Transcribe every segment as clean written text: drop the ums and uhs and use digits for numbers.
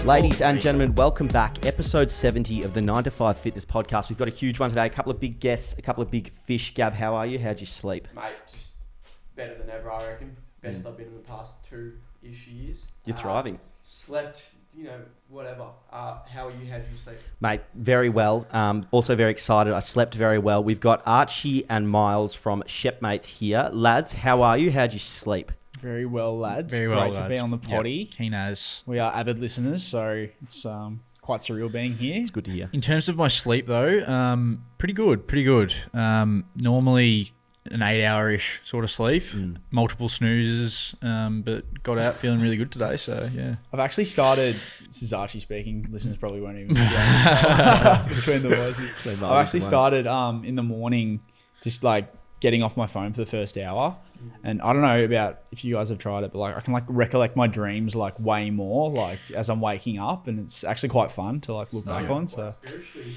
Ladies and gentlemen, welcome back. Episode 70 of the 9 to 5 Fitness Podcast. We've got a huge one today. A couple of big guests, a couple of big fish. Gab, how are you? How'd you sleep? Mate, just better than ever, I reckon. Best I've been in the past 2-ish years. You're thriving. Slept, whatever. How are you? How did you sleep? Mate, very well. Also very excited. I slept very well. We've got Archie and Miles from Shep Mates here. Lads, how are you? How'd you sleep? Very well, lads. Very well, Great to be on the potty. Yep. Keen as. We are avid listeners, so it's quite surreal being here. It's good to hear. In terms of my sleep, though, pretty good. Normally an 8-hour-ish sort of sleep, multiple snoozes, but got out feeling really good today. So yeah, I've actually started. This is Archie speaking. Listeners probably won't even be able to between the voices. I've actually started in the morning, just like getting off my phone for the first hour. And I don't know about if you guys have tried it, but like I can like recollect my dreams like way more like as I'm waking up, and it's actually quite fun to like look back on. So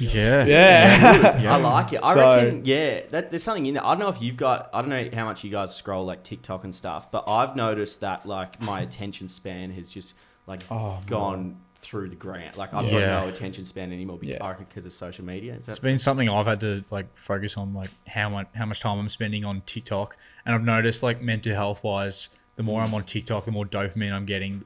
yeah. I like it. I reckon, there's something in there. I don't know if you've got, I don't know how much you guys scroll like TikTok and stuff, but I've noticed that like my attention span has just like gone through the ground. Like I've got no attention span anymore because of social media. It's been something I've had to like focus on, like how much time I'm spending on TikTok. And I've noticed like mental health wise, the more I'm on TikTok, the more dopamine I'm getting.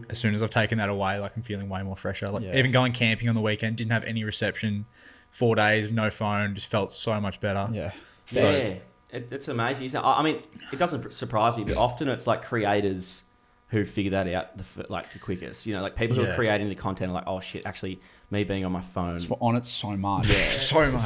As soon as I've taken that away, like I'm feeling way more fresher. Like even going camping on the weekend, didn't have any reception, 4 days, no phone, just felt so much better. It's amazing. Isn't it? I mean, it doesn't surprise me, but often it's like creators who figure that out the quickest. You know, like people who are creating the content are like, oh shit, actually me being on my phone. we're on it so much. So much.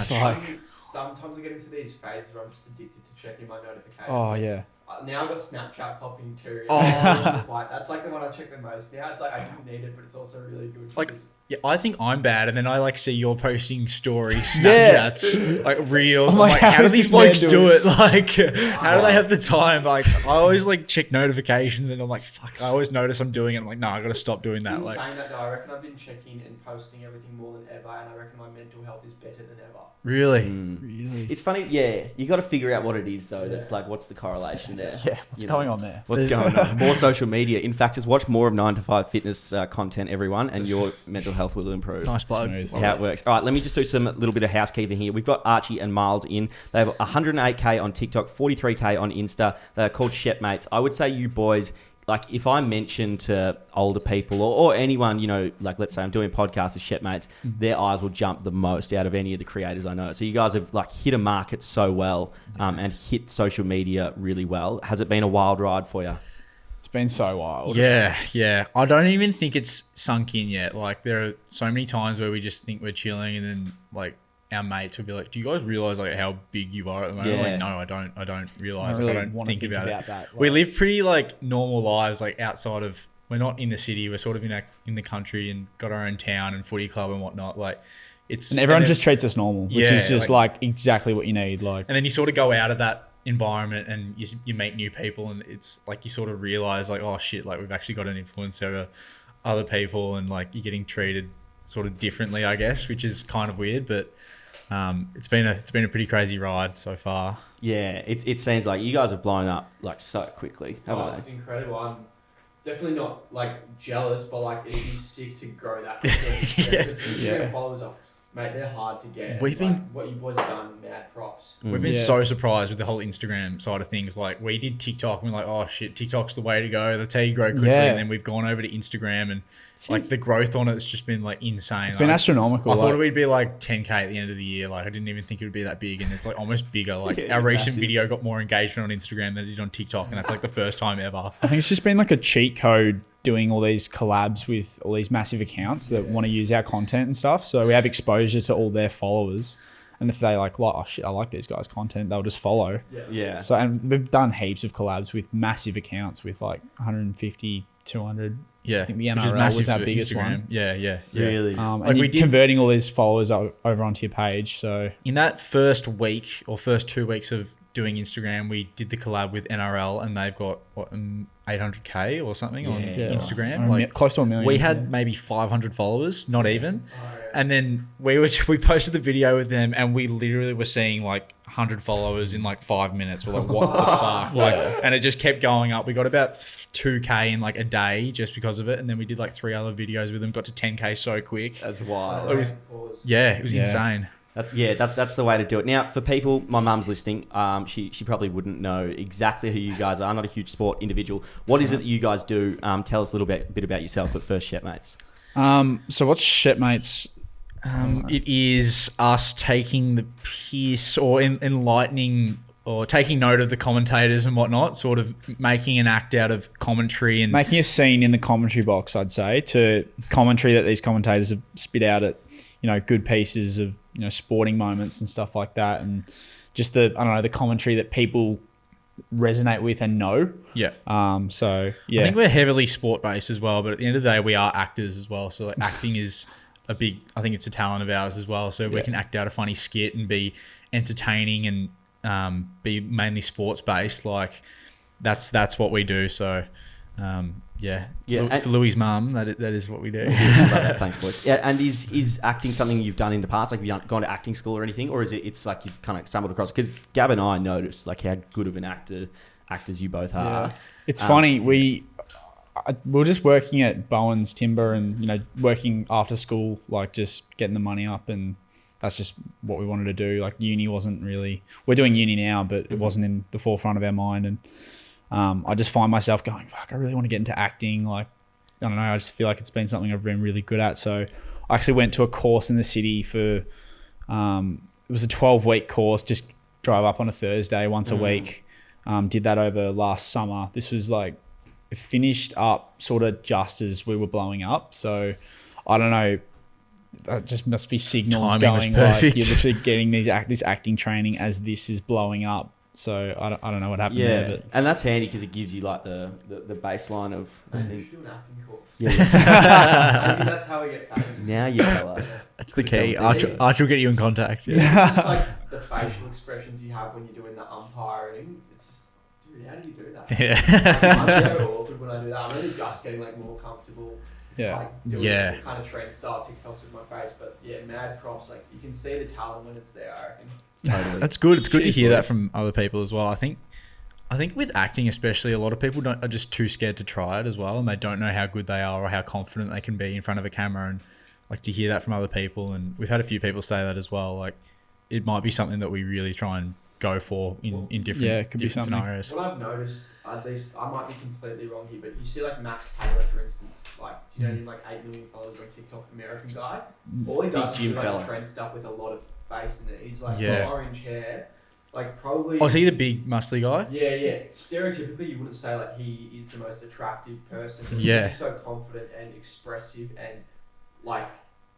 Sometimes I get into these phases where I'm just addicted to checking my notifications. Oh yeah. Now I've got Snapchat popping too. That's like the one I check the most now. It's like I didn't need it, but it's also really good. Like, yeah, I think I'm bad, and then I like see you're posting stories, Snapchats, like reels. I'm like, how do these blokes do it? Like, how do they have the time? Like, I always like check notifications, and I'm like, fuck. I always notice I'm doing it. I'm like, no, I got to stop doing that. In like, saying that though, I reckon I've been checking and posting everything more than ever, and I reckon my mental health is better than ever. Really? Really? It's funny, you got to figure out what it is though. That's like, what's the correlation there? Yeah, what's going on there? What's going on? More social media. In fact, just watch more of 9 to 5 Fitness content, everyone, and your mental health will improve. Nice plug. How it works. All right, let me just do some little bit of housekeeping here. We've got Archie and Miles in. They have 108k on TikTok, 43k on Insta. They're called Shep Mates. I would say you boys, like if I mention to older people or anyone, you know, like let's say I'm doing podcasts with Shep Mates, their eyes will jump the most out of any of the creators I know. So you guys have like hit a market so well and hit social media really well. Has it been a wild ride for you? It's been so wild. Yeah. I don't even think it's sunk in yet. Like there are so many times where we just think we're chilling, and then like our mates will be like, "Do you guys realize like how big you are at the moment?" Like, no, I don't realize. I don't think about it. That. We live pretty like normal lives, like outside of. We're not in the city. We're sort of in the country and got our own town and footy club and whatnot. Like and everyone just treats us normal, which is just like exactly what you need. Like, and then you sort of go out of that environment and you meet new people, and it's like you sort of realize like, oh shit, like we've actually got an influence over other people, and like you're getting treated sort of differently, I guess, which is kind of weird, but it's been a pretty crazy ride so far. Yeah, it seems like you guys have blown up like so quickly, haven't they? It's incredible. I'm definitely not like jealous, but like it'd be sick to grow that. Because Instagram followers are, mate, they're hard to get. We've been what you boys have done, mad props. We've been so surprised with the whole Instagram side of things. Like we did TikTok and we're like, oh shit, TikTok's the way to go. That's how you grow quickly. And then we've gone over to Instagram, and like the growth on it's just been like insane. It's been astronomical. I thought we'd be like 10k at the end of the year. Like I didn't even think it would be that big, and it's like almost bigger. Like our recent video got more engagement on Instagram than it did on TikTok, and that's like the first time ever. I think it's just been like a cheat code doing all these collabs with all these massive accounts that want to use our content and stuff. So we have exposure to all their followers. And if they like, oh shit, I like these guys' content, they'll just follow. Yeah. So, and we've done heaps of collabs with massive accounts with like 150, 200. Yeah. I think the NRL was our biggest Instagram. one. Yeah. Really? And you're converting all these followers over onto your page. So in that first week or first 2 weeks of doing Instagram, we did the collab with NRL, and they've got 800k or something on Instagram. Like close to 1 million. We had maybe 500 followers, not even. And then we posted the video with them, and we literally were seeing like 100 followers in like 5 minutes. We're like, what the fuck? Like, and it just kept going up. We got about 2K in like a day just because of it, and then we did like 3 other videos with them. Got to 10K so quick. That's wild. It was insane. That's the way to do it. Now, for people, my mum's listening. She probably wouldn't know exactly who you guys are. I'm not a huge sport individual. What is it that you guys do? Tell us a little bit about yourselves. But first, Shepmates. So what's Shepmates? It is us taking the piss or enlightening or taking note of the commentators and whatnot, sort of making an act out of commentary and making a scene in the commentary box, I'd say, to commentary that these commentators have spit out at, good pieces of, sporting moments and stuff like that. And just the commentary that people resonate with and know. Yeah. I think we're heavily sport based as well, but at the end of the day, we are actors as well. So like acting is I think it's a talent of ours as well. So we can act out a funny skit and be entertaining and be mainly sports based. Like that's what we do. So for Louis' mum, that is what we do. Thanks, boys. Yeah, and is acting something you've done in the past? Like, have you gone to acting school or anything, or it's like you've kind of stumbled across? Because Gab and I noticed like how good of an actors you both are. It's funny. We were just working at Bowen's Timber and working after school, like just getting the money up, and that's just what we wanted to do. Like uni wasn't really. We're doing uni now, but it wasn't in the forefront of our mind, and I just find myself going, fuck, I really want to get into acting. Like, I don't know, I just feel like it's been something I've been really good at. So I actually went to a course in the city for, it was a 12-week course, just drive up on a Thursday once a week. Did that over last summer. This was like, it finished up sort of just as we were blowing up. So I don't know, that just must be signals Timing going was perfect. like you're literally getting this acting training as this is blowing up. So I don't know what happened there. But. And that's handy because it gives you like the baseline of, I think. Do an acting course. Yeah. Maybe that's how we get famous. Now you tell us. That's the key. Archie will get you in contact. Yeah. It's like the facial expressions you have when you're doing the umpiring. It's just, dude, how do you do that? Yeah. I'm so awkward when I do that. I'm only just getting like more comfortable. Yeah. Like doing the kind of trend style TikToks with my face, but mad props. Like you can see the talent when it's there. I reckon. Totally. That's good. It's good to hear boys. that from other people as well. I think with acting especially, a lot of people are just too scared to try it as well, and they don't know how good they are or how confident they can be in front of a camera. And like to hear that from other people, and we've had a few people say that as well. Like it might be something that we really try and go for in different scenarios. What I've noticed, at least I might be completely wrong here, but you see like Max Taylor, for instance, like do you know he's like 8 million followers on TikTok, American guy. All he does is do like trend stuff with a lot of face in it. He's like orange hair, like probably. Oh, is he the big muscly guy? Yeah. Stereotypically, you wouldn't say like he is the most attractive person. But Yeah. He's just so confident and expressive and like.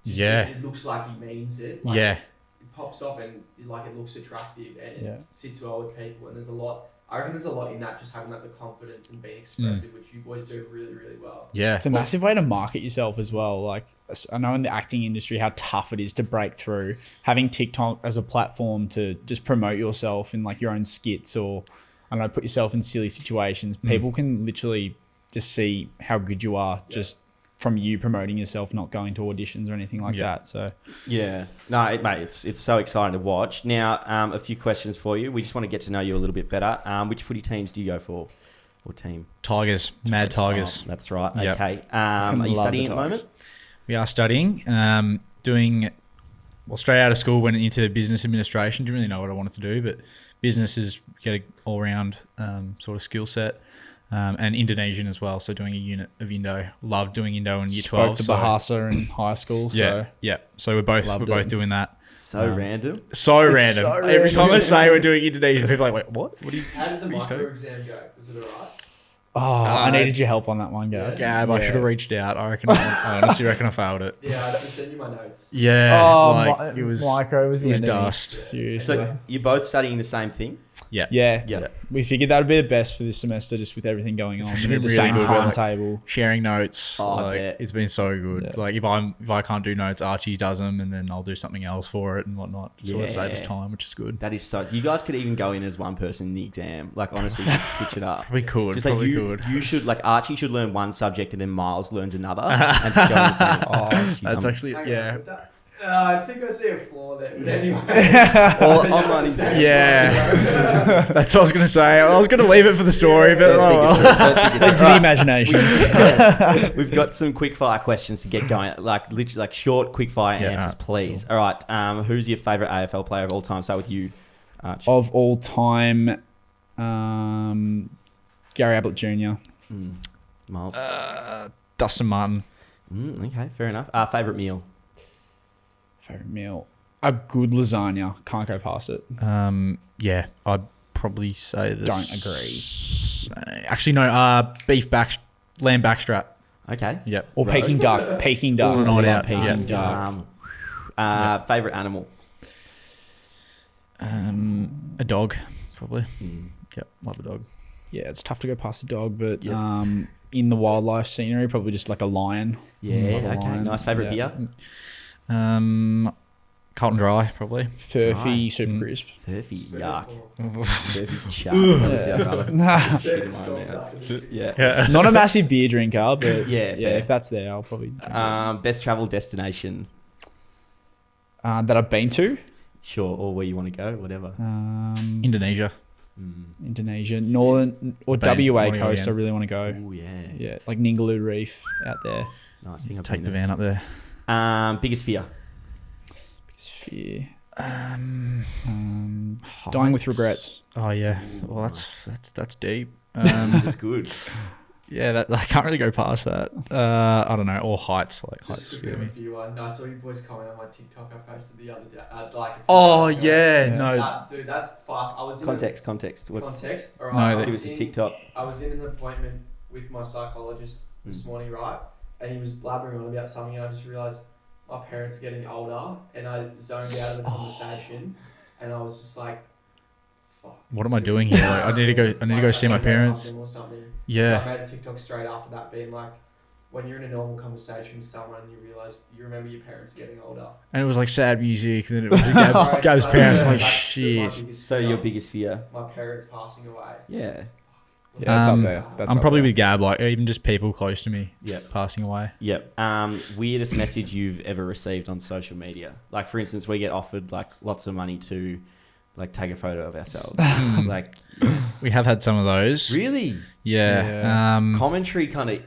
It looks like he means it. Like, Yeah. It pops up and like it looks attractive and it sits well with people, and there's a lot. I reckon there's a lot in that, just having like the confidence and being expressive, which you boys do really, really well. Yeah. It's a massive way to market yourself as well. Like I know in the acting industry how tough it is to break through. Having TikTok as a platform to just promote yourself in like your own skits or I don't know, put yourself in silly situations. People can literally just see how good you are just from you promoting yourself, not going to auditions or anything like that. So mate, it's so exciting to watch. Now, a few questions for you. We just want to get to know you a little bit better. Which footy teams do you go for, or team? Tigers, Mad Tigers. Oh, that's right. Yep. Okay. Are you studying at the moment? We are studying. Straight out of school, went into business administration. Didn't really know what I wanted to do, but business is get an all round sort of skill set. And Indonesian as well, so doing a unit of Indo. Loved doing Indo in year 12. Spoke to Bahasa in high school. So So we're both doing that. So random. So random. Every time I say we're doing Indonesian, people are like, wait, what? What do you? How did the micro exam go? Was it alright? I needed your help on that one, Gab. Gab, I should have reached out. I honestly reckon I failed it. Yeah, I just sent you my notes. Yeah. It was micro was the end dust. of it. Seriously. So you're both studying the same thing? Yeah. We figured that would be the best for this semester, just with everything going on. It's It's been the really same good, timetable. Sharing notes. I bet. It's been so good. Yeah. Like if I can't do notes, Archie does them, and then I'll do something else for it and whatnot. So it saves time, which is good. That is so. You guys could even go in as one person in the exam. Like honestly, switch it up. We could. Just Probably like could. you should like Archie should learn one subject and then Miles learns another, and just go in the same. That's actually Hang on, with that. I think I see a flaw there. But anyway. Online is Yeah. That's what I was going to say. I was going to leave it for the story, but oh well. Leave to the imagination. We've got some quickfire questions to get going. Like literally, like short quickfire answers, please. Cool. All right. Who's your favorite AFL player of all time? Start with you, Arch. Of all time, Gary Ablett Jr. Miles. Dustin Martin. Okay, fair enough. Favorite meal. Favorite meal. A good lasagna. Can't go past it. Yeah, I'd probably say this. Don't agree. Actually, no. Lamb backstrap. Okay. Yep. Or Peking duck. Peking duck. All night out. Peking duck. Favorite animal. A dog, probably. Yep, love a dog. Yeah, it's tough to go past a dog, but Yep. in the wildlife scenery, probably just like a lion. Yeah. Love a Okay. lion. Nice. Favorite beer. Carlton Dry, probably. Furphy, super crisp. Furphy. Very Yuck. cool. Furphy's sharp. Honestly, I'd rather Nah. shit in Very my mouth. soft. Yeah. Not a massive beer drinker, but Yeah, yeah, fair. if that's there, I'll probably drink it. Best travel destination. That I've been to. Sure, or where you want to go, whatever. Indonesia. Indonesia, Northern or Been, WA wanna go coast. again. I really want to go. Oh yeah. Yeah, like Ningaloo Reef out there. Nice. I think I've Take the been van up there. there. Biggest fear. Biggest fear. Dying with regrets. Oh yeah. Well, that's deep. That's good. Yeah, that I can't really go past that. I don't know. Or heights, like heights. Just a Scare quick me. one for you. I saw you boys comment on my TikTok I posted the other day. Like a few Oh days ago. yeah, Yeah. no. Dude, that's fast. I was in Context. What's Context. All No, right. that- give us a TikTok. I was in an appointment with my psychologist this morning, right? And he was blabbering on about something, and I just realised my parents are getting older, and I zoned out of the conversation, and I was just like, "Fuck." What am I doing here? Like, I need to go see my parents. Or something. Yeah. So I made a TikTok straight after that, being like, when you're in a normal conversation with someone and you realise you remember your parents are getting older. And it was like sad music. And then it was Gab's parents. I'm like, That's shit. my biggest So fear, your biggest fear? my parents passing away. Yeah. Yeah, that's Um, up there. That's I'm up probably there. with Gab. Like even just people close to me Yep. passing away. Yep. Weirdest message you've ever received on social media? Like, for instance, we get offered like lots of money to like take a photo of ourselves. Like, We have had some of those. really? Yeah. Commentary kind of.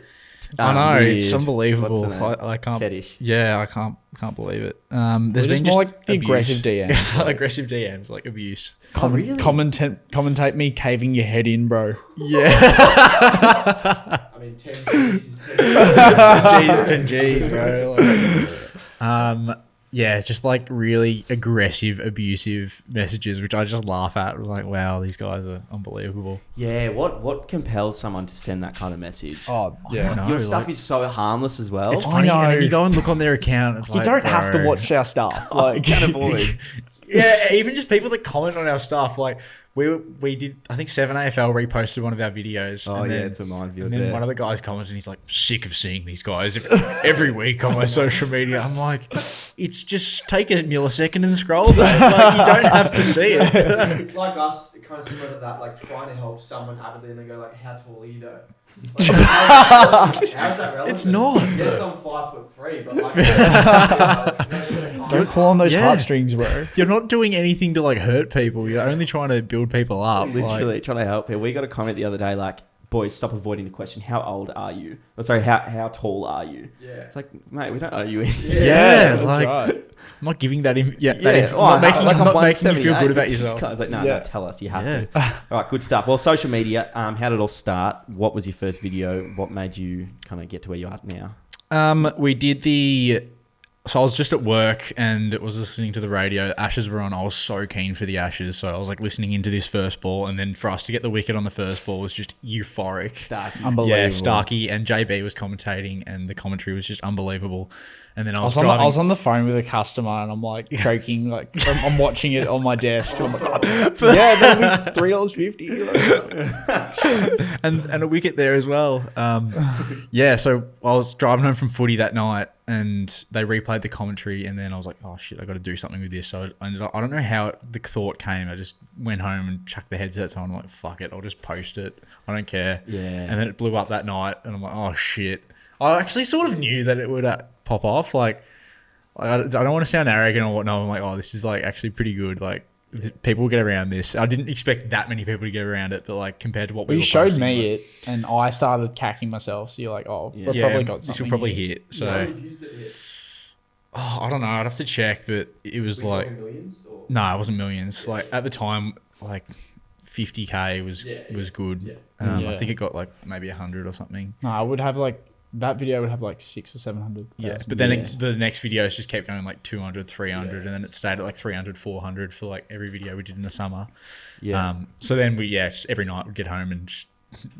I know it's weird. unbelievable. What's the name? I can't. Fetish. Yeah, I can't believe it. There's Well, been just just more like the abuse. aggressive DMs. Like, aggressive DMs, like abuse. really? Commentate me caving your head in, bro. Yeah. I mean, 10 G's is 10 G's. 10 G's, bro. Like, yeah, just like really aggressive, abusive messages, which I just laugh at. I'm like, wow, these guys are unbelievable. Yeah. What compels someone to send that kind of message? Oh, yeah. No, Your stuff like- is so harmless as well. It's I funny, and then know. you go and look on their account. It's You like, don't have to bro. watch our stuff. Like, Can't avoid. Yeah, even just people that comment on our stuff. Like we did, I think 7AFL reposted one of our videos. Oh and yeah, then, it's a minefield and then there. one of the guys commented, and he's like, sick of seeing these guys every week on my social media. I'm like, it's just take a millisecond and scroll, mate. Like, you don't have to see it. It's like us, kind of similar to that, like trying to help someone avidly, and they go like, "How tall are you though?" It's like, how's that relevant? It's not. Yes, I'm 5'3", but like, don't pull on those Yeah. heartstrings, bro. You're not doing anything to like hurt people. You're only trying to build people up. Literally Like, trying to help here. We got a comment the other day like, boys, stop avoiding the question, how old are you? Oh, sorry, how tall are you? Yeah. It's like, mate, we don't owe you anything. yeah, that's like right. I'm not giving that. That Oh, not making, like I'm not making you 178, feel good about it's just yourself. kind of like, no, Yeah. no, tell us, you have Yeah. to. All right, good stuff. Well, social media, how did it all start? What was your first video? What made you kind of get to where you are now? We did the. So I was just at work and was listening to the radio. Ashes were on. I was so keen for the Ashes, so I was like listening into this first ball, and then for us to get the wicket on the first ball was just euphoric. Starkey. Unbelievable. Yeah, Starkey and JB was commentating, and the commentary was just unbelievable. And then I I was was, driving. I was on the phone with a customer and I'm like choking, like I'm watching it on my desk. And I'm like, yeah, that'll be $3.50. and a wicket there as well. Yeah, so I was driving home from footy that night, and they replayed the commentary, and then I was like, oh shit, I got to do something with this. So I don't know how the thought came. I just went home and chucked the headsets on. I'm like, fuck it, I'll just post it. I don't care. Yeah. And then it blew up that night, and I'm like, oh shit. I actually sort of knew that it would pop off. Like I don't want to sound arrogant or whatnot. I'm like, oh, this is like actually pretty good. Like people will get around this. I didn't expect that many people to get around it, but like compared to what we You were showed posting, me like, it, and I started cacking myself. So you're like, oh, we've probably got something. this will probably here. hit. So How many views did it hit? I don't know. I'd have to check, but it was We like talking millions? Or? no, it wasn't millions. Like at the time, like 50K was good. Yeah. Yeah. I think it got like maybe 100 or something. No, I would have like that video would have like 600 or 700. Yeah, but then the next videos just kept going like 200, 300, and then it stayed at like 300, 400 for like every video we did in the summer. Yeah. So then just every night we'd get home and just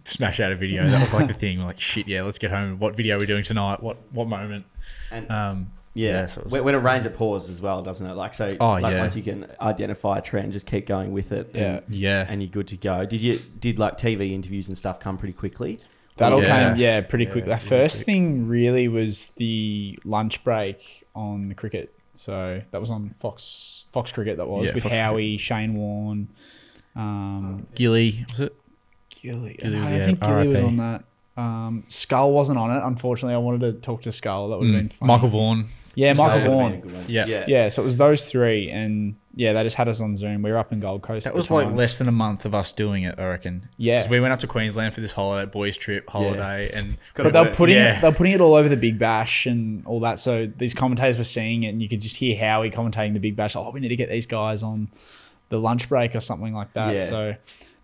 smash out a video. That was like the thing. We're like, shit, yeah, let's get home. What video are we doing tonight? What moment? And Yeah, so it was- when it rains, it pours as well, doesn't it? Like so. Once you can identify a trend, just keep going with it. Yeah. And you're good to go. Did like TV interviews and stuff come pretty quickly? That all Yeah. came, pretty quick. Yeah, The first thing really was the lunch break on the cricket. So that was on Fox Cricket. That was Yeah, with Fox Howie, Shane Warne, Gilly, was it? Gilly. Gilly, I yeah, think Gilly was RIP. on that. Skull wasn't on it. Unfortunately, I wanted to talk to Skull. That would have been funny. Michael Vaughan. Yeah, So Michael that would've Vaughan. been a good one. Yeah. Yeah, so it was those three, and they just had us on Zoom. We were up in Gold Coast. That at the was like time. less than a month of us doing it, I reckon. Yeah. 'Cause we went up to Queensland for this boys trip holiday, and But they were putting Yeah. it all over the Big Bash and all that. So these commentators were seeing it, and you could just hear Howie commentating the Big Bash. Oh, we need to get these guys on the lunch break or something like that. Yeah. So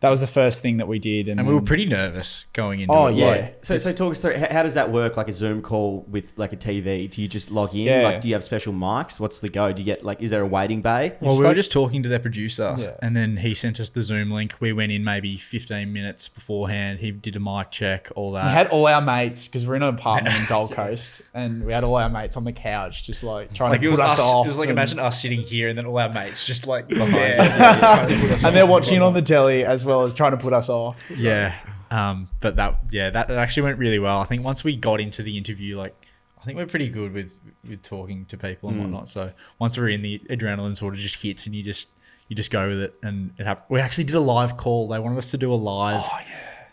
that was the first thing that we did, and we were pretty nervous going into Oh, it. yeah. Like, So talk us through how does that work? Like a Zoom call with like a TV? Do you just log in? Yeah. Like, do you have special mics? What's the go? Do you get like? Is there a waiting bay? well, It's we were like- just talking to their producer, Yeah. and then he sent us the Zoom link. We went in maybe 15 minutes beforehand. He did a mic check, all that. We had all our mates because we're in an apartment in Gold Coast, and we had all our mates on the couch, just like trying like to it was put us off. It was like and- imagine us sitting here and then all our mates just like Behind there, you. trying to put us and they're off. watching it on the telly as well as trying to put us off. Yeah. But that actually went really well. I think once we got into the interview, like I think we're pretty good with talking to people and whatnot. So once we're in, the adrenaline sort of just hits and you just go with it. And it happened. We actually did a live call. They wanted us to do a live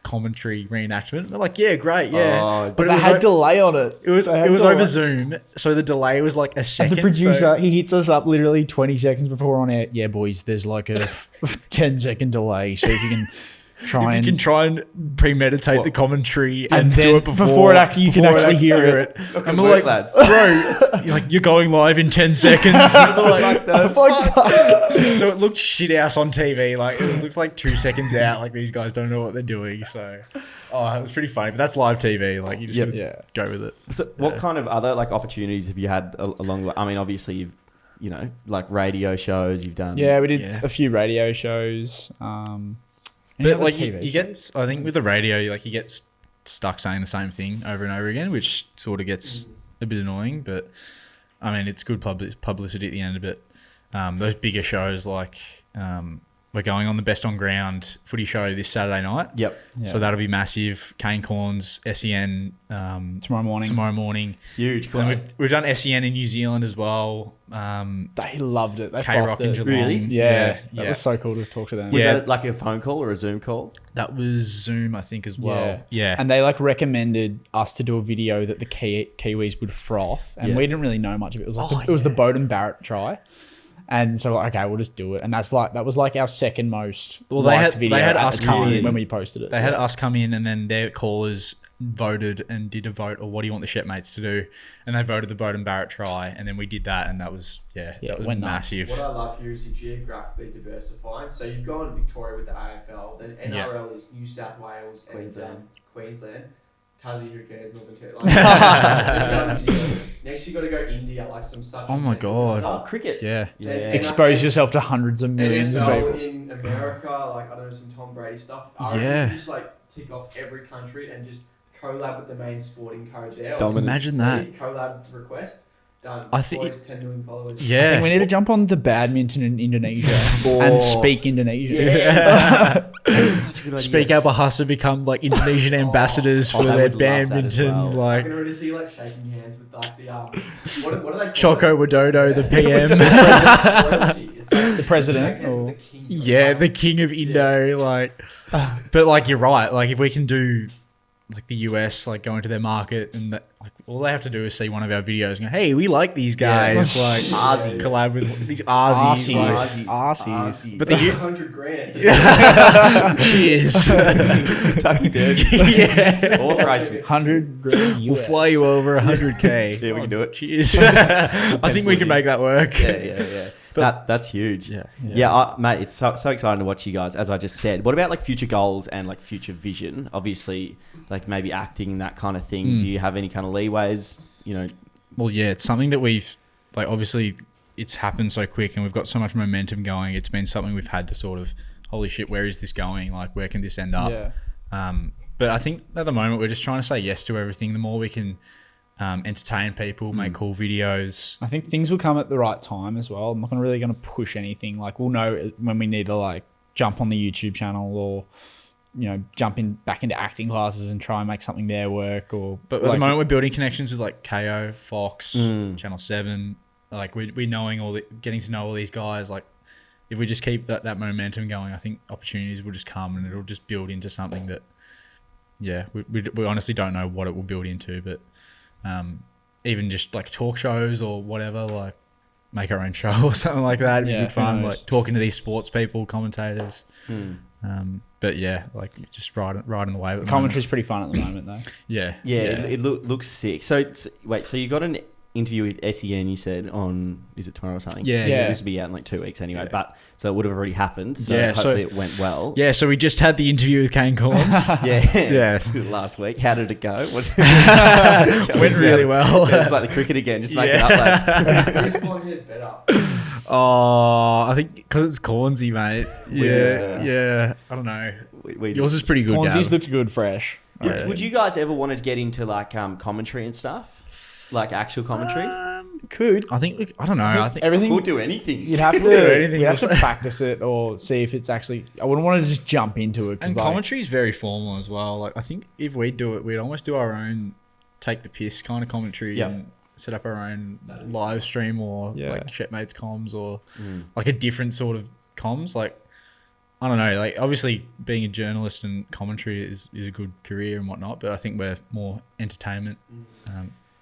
commentary reenactment. We're like, yeah, great, yeah. Oh, But it they was had like- delay on it. it was They had over delay. Zoom, so the delay was like a And second. the producer, so- he hits us up literally 20 seconds before we're on air. Yeah, boys, there's like a 10-second delay. So if you can try if you can try and premeditate the commentary And and, do then it before it actually- you can before actually hear it. work, And we're like, lads. bro, he's like, you're going live in 10 seconds. And we're like, so it looked shit ass on TV. Like it looks like 2 seconds out. Like these guys don't know what they're doing. So, it was pretty funny. But that's live TV. Like you just Yep. gotta Yeah. go with it. So what kind of other like opportunities have you had along the way? I mean, obviously you've like radio shows. You've done. Yeah, we did Yeah. a few radio shows. Any But other like TV you get, I think with the radio, like you get stuck saying the same thing over and over again, which sort of gets a bit annoying. But I mean, it's good publicity at the end of it. Those bigger shows like we're going on the Best on Ground footy show this Saturday night. Yep. Yeah. So that'll be massive. Cane Corns, SEN tomorrow morning. tomorrow morning. Huge. And we've done SEN in New Zealand as well. They loved it. They K-Rock frothed in it. Geelong. Really? Yeah, that yeah. was so cool to talk to them. Was Yeah. that like a phone call or a Zoom call? That was Zoom, I think, as well. Yeah. And they like recommended us to do a video that the Kiwis would froth, and Yeah. we didn't really know much of it. It was like it was the Bowden Barrett try, and so like, okay, we'll just do it. And that was like our second most liked video they had at us the come time in. when we posted it. They had us come in and then their callers voted and did a vote or what do you want the Shepmates to do, and they voted the Bowden Barrett try, and then we did that, and that was that was went nuts. massive. What I love here is you're geographically diversifying. So you've gone Victoria with the AFL, then NRL is New South Wales and Queensland. Tassie, who cares? Northern Territory. Next you got to go India, like some such. Oh my God. Oh, cricket. Yeah. Yeah. Expose yourself to hundreds of millions of NFL people. in America, like I don't know, some Tom Brady stuff. I Yeah. reckon you just like tick off every country and just collab with the main sporting code there. Dominant. Imagine that. Collab request done. I think Boys, 10 million followers. I Yeah. think we need to jump on the badminton in Indonesia and speak Indonesian. Such a good idea. Speak Al Bahasa become like Indonesian ambassadors for they their would love that as badminton, well. I like can already see you like shaking hands with like the what are they called? Choco Widodo, the PM. It's like The president, shaking hands or- with the king of Yeah, the Ireland. king of Indo, like. But like you're right, like if we can do like the US, like going to their market, and like all they have to do is see one of our videos and go, "Hey, we like these guys." Like Aussies. collab with these Aussies. Aussies. But the 100 grand. cheers. Kentucky Derby. Yeah. Horse racing. 100 grand We'll US. fly you over 100k. Yeah, we can do it. Cheers. I think we can make that work. Yeah. That's huge. Yeah. Mate, it's so exciting to watch you guys, as I just said. What about like future goals and like future vision? Obviously, like maybe acting, that kind of thing. Do you have any kind of leeways? You know, Well, yeah, it's something that we've like. Obviously, it's happened so quick, and we've got so much momentum going. It's been something we've had to sort of, holy shit, where is this going? Like, where can this end up? Yeah. But I think at the moment we're just trying to say yes to everything. The more we can entertain people, make cool videos. I think things will come at the right time as well. I'm not really going to push anything. Like, we'll know when we need to like jump on the YouTube channel or, you know, jump back into acting classes and try and make something there work. Or But at the moment we're building connections with like KO, Fox, Channel 7. Like we knowing getting to know all these guys. Like if we just keep that momentum going, I think opportunities will just come and it'll just build into something that, yeah, we honestly don't know what it will build into, but even just like talk shows or whatever, like make our own show or something like that. It'd be good fun, like talking to these sports people, commentators. But yeah, like just riding the wave. the commentary's pretty fun at the moment though. Yeah. it looks sick. So wait, so you got an interview with SEN, you said, on, is it tomorrow or something? Yeah. This will be out in like 2 weeks anyway, but so it would have already happened. So hopefully it went well. Yeah, so we just had the interview with Kane Collins. Yeah. Last week. How did it go? Went really well. It's like the cricket again, just make it up, lads. Who's one here's better? Oh, I think because it's Cornsey, mate. do. Yeah. I don't know. We Yours is pretty good, Cornsy's Gav. looked good fresh. Would you guys ever want to get into like commentary and stuff? Like actual commentary? Could. I think I don't know. I think everything. We'll do anything. You'd have to. do anything. You'd have to practice it or see if it's actually. I wouldn't want to just jump into it. and commentary is very formal as well. Like I think if we do it, we'd almost do our own take the piss kind of commentary and set up our own live stream or like Shepmates comms or like a different sort of comms. Like I don't know. Like obviously being a journalist and commentary is a good career and whatnot, but I think we're more entertainment.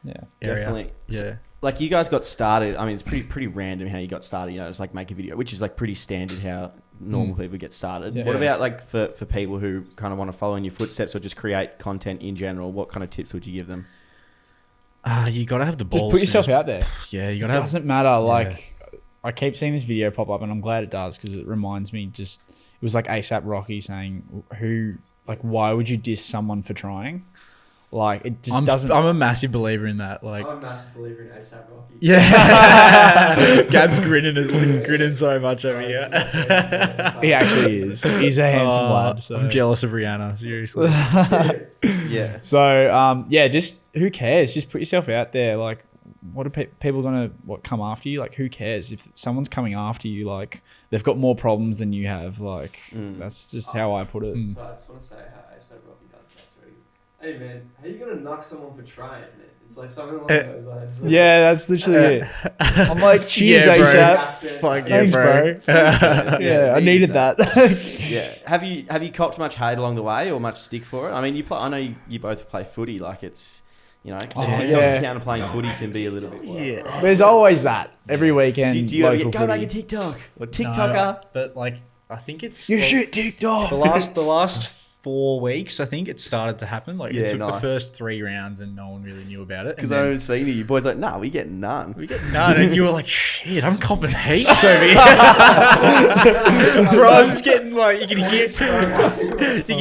Yeah, area. Definitely. Yeah. Like you guys got started. I mean, it's pretty random how you got started. You know, just like make a video, which is like pretty standard how normal people get started. Yeah. What about like for people who kind of want to follow in your footsteps or just create content in general? What kind of tips would you give them? You gotta have the balls. just put yourself out there. Yeah, you It gotta have. doesn't matter. Like I keep seeing this video pop up, and I'm glad it does because it reminds me. It was like ASAP Rocky saying, why would you diss someone for trying? Like it just doesn't. I'm a massive believer in that. Like I'm a massive believer in ASAP Rocky. Yeah. Gab's grinning so much over here. He actually is. He's a handsome lad. So. I'm jealous of Rihanna, seriously. Yeah. So just who cares? Just put yourself out there. Like, what are people gonna come after you? Like, who cares if someone's coming after you? Like, they've got more problems than you have. Like, that's just how I put it. So I just want to say how ASAP Rocky does that. Hey man, how you gonna knock someone for trying? Man? It's like something along those lines. Like, Yeah, that's literally it. I'm like, cheers, Yeah, bro. ASAP. accent, Fuck like, yeah, Thanks, bro. bro. Yeah, I needed that. Yeah. Have you copped much hate along the way or much stick for it? I mean, I know you both play footy. Like it's, you know, the TikTok account of playing footy can be a little bit. Yeah. There's always that every weekend. Do you ever local go make footy. a TikTok or No, TikToker? but like, I think it's You like, shit TikTok. the last 4 weeks. I think it started to happen. Like Yeah, it took the nice. first 3 rounds and no one really knew about it. Because And I then was speaking to you boys, like, nah, we get none. we get none, and you were like, "Shit, I'm copping heaps over here." Prime's getting like you can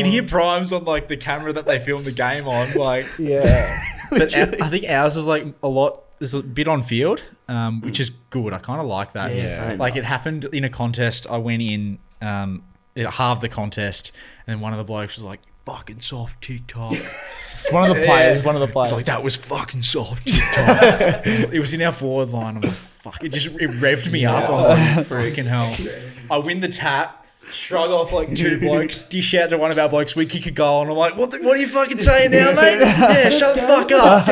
hear Prime's on like the camera that they filmed the game on. Like, Yeah. but I think ours is like a lot. There's a bit on field, which is good. I kind of like that. Yeah, same. Like it happened in a contest. I went in, it halved the contest, and one of the blokes was like, "Fucking soft TikTok." It's one of the players. One of the It's players. like, that was fucking soft TikTok. It was in our forward line. I'm like, fuck. It revved me up. I'm like, freaking hell. I win the tap, shrug off like 2 blokes, dish out to one of our blokes, we kick a goal, and I'm like, what are you fucking saying now, mate? Yeah, shut the fuck up.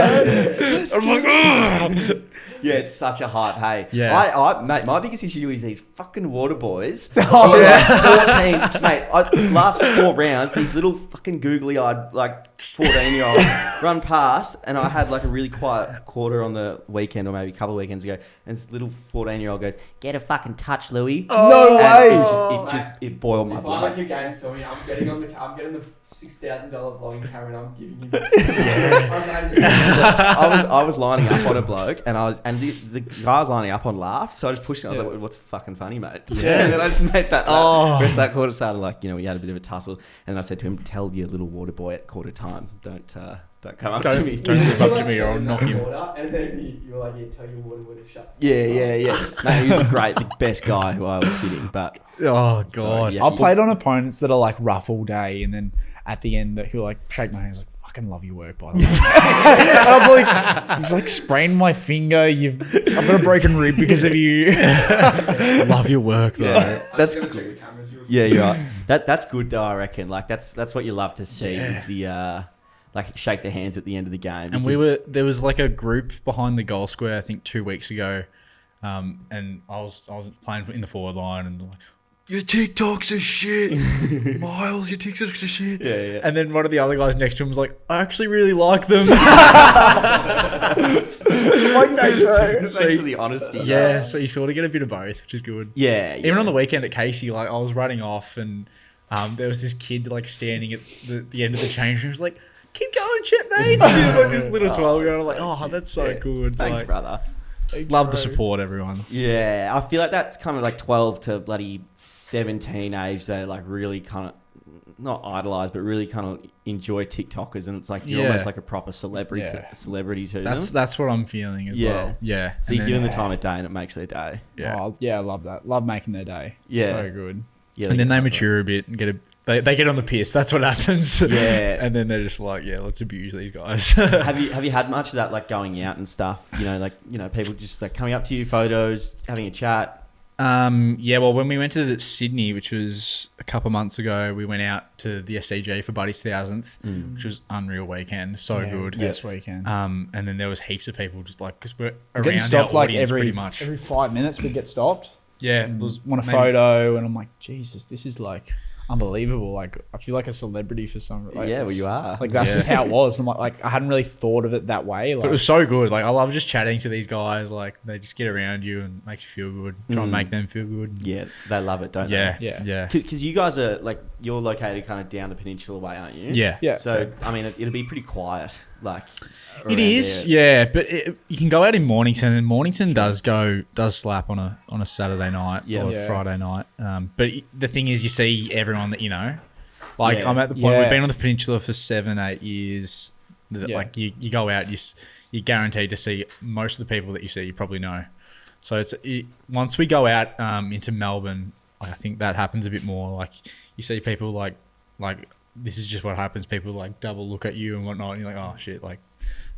I'm like, Yeah, it's such a hype. Hey, Yeah. mate, my biggest issue is these fucking water boys. Oh, yeah. 14, mate. Last 4 rounds, these little fucking googly-eyed, like 14-year-olds run past, and I had like a really quiet quarter on the weekend, or maybe a couple of weekends ago, and this little 14-year-old goes, "Get a fucking touch, Louis." No way. It boiled my If I blood. like your game filming, I'm getting the $6,000 vlogging camera, and I'm giving you. I was lining up on a bloke, and the guy was lining up on laugh, so I just pushed him. I was like, "What's fucking funny, mate?" Yeah. And then I just made that. Rest of that quarter started like, we had a bit of a tussle, and I said to him, "Tell your little water boy at quarter time, don't come up to me." Don't move up to me or I'll knock him. And then you were like, tell your water boy to shut. Yeah. Mate, he was the best guy who I was hitting, but Oh god. yeah. I played on opponents that are like rough all day, and then at the end that he'll like shake my hand. He's like, "Fucking love your work, by the way." And I'm like, he's like, sprained my finger. I've got a broken rib because of you. Love your work though. Yeah, that's gonna good. check the cameras. Yeah, you're right. That's good though. I reckon. Like that's what you love to see Yeah. is the like shake the hands at the end of the game. And there was like a group behind the goal square, I think 2 weeks ago, and I was playing in the forward line, and like, "Your TikToks are shit, Miles. Your TikToks are shit." Yeah. And then one of the other guys next to him was like, "I actually really like them." Like that, Thanks for the honesty. Yeah, so you sort of get a bit of both, which is good. Yeah. Even on the weekend at Casey, like I was running off, and there was this kid like standing at the end of the change room. He was like, "Keep going, Shepmates." He was like this little 12-year-old. I was like, "Oh, that's so good." Thanks, like, brother. love the support, everyone. Yeah, I feel like that's kind of like 12 to bloody 17 age. They like really kind of not idolize, but really kind of enjoy TikTokers, and it's like you're almost like a proper celebrity to them. That's what I'm feeling as well. Yeah. So you give them the time of day, and it makes their day. Yeah. Oh, yeah, I love that. Love making their day. Yeah. So good. Yeah, And then they mature a bit and they get on the piss. That's what happens. Yeah. And then they're just like, yeah, let's abuse these guys. Have you had much of that, like going out and stuff? People just like coming up to you, photos, having a chat. Yeah, well, when we went to Sydney, which was a couple months ago, we went out to the SCG for Buddy's 1000th, which was unreal weekend. So good. Best weekend. And then there was heaps of people just like, because we're Getting around stopped our like audience every pretty much. every 5 minutes we get stopped. Yeah. Want a photo, and I'm like, Jesus, this is like unbelievable. Like I feel like a celebrity for some reason. Like, Well, you are. Like that's just how it was. And I'm like I hadn't really thought of it that way. Like, But it was so good. Like I love just chatting to these guys. Like they just get around you and makes you feel good. Try and make them feel good. Yeah, they love it, don't Yeah. they? Yeah. Because you guys are like, you're located kind of down the peninsula way, aren't you? Yeah. Yeah. So I mean, it'll be pretty quiet. Like It around is, there. yeah, but you can go out in Mornington, and Mornington does slap on a Saturday night or Yeah. Friday night. But the thing is, you see everyone that you know. Like Yeah. I'm at the point we've been on the peninsula for 7-8 years. That, Yeah. Like you go out, you're guaranteed to see most of the people that you see you probably know. So once we go out into Melbourne, I think that happens a bit more. Like you see people like this is just what happens. People like double look at you and whatnot, and you're like, oh shit, like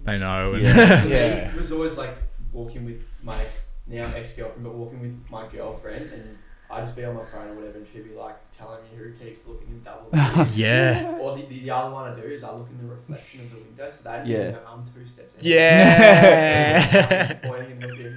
they know. And Yeah. Yeah. It was always like walking with my ex-girlfriend, but walking with my girlfriend, and I'd just be on my phone or whatever, and she'd be like telling me who keeps looking in double. Yeah. Or the other one I do is I look in the reflection of the window, so they know I'm 2 steps ahead. Yeah. Pointing and looking.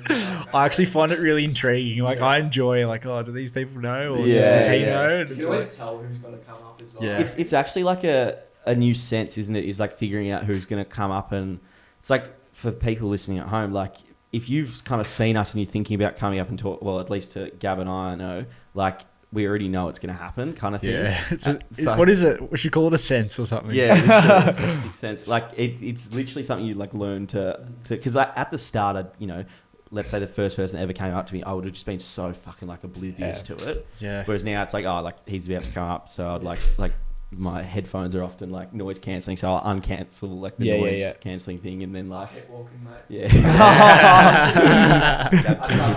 I actually find it really intriguing. Like I enjoy like, oh, do these people know, or Yeah, does he yeah. know? You And can it's always like, tell who's going to come up as well. Yeah. It's actually like a new sense, isn't it? Is like figuring out who's going to come up, and it's like for people listening at home, like if you've kind of seen us and you're thinking about coming up and talk, well, at least to Gab and I know, like we already know it's going to happen, kind of thing. yeah. So- What is it? We should call it a sense or something. Yeah, literally, it's a sixth sense. Like it's literally something you like learn to because like at the start, let's say the first person that ever came up to me, I would have just been so fucking like oblivious to it. Yeah. Whereas now it's like, oh, like he's about to come up, so I'd like my headphones are often like noise cancelling, so I'll uncancel like the noise cancelling thing, and then I like kept walking, mate.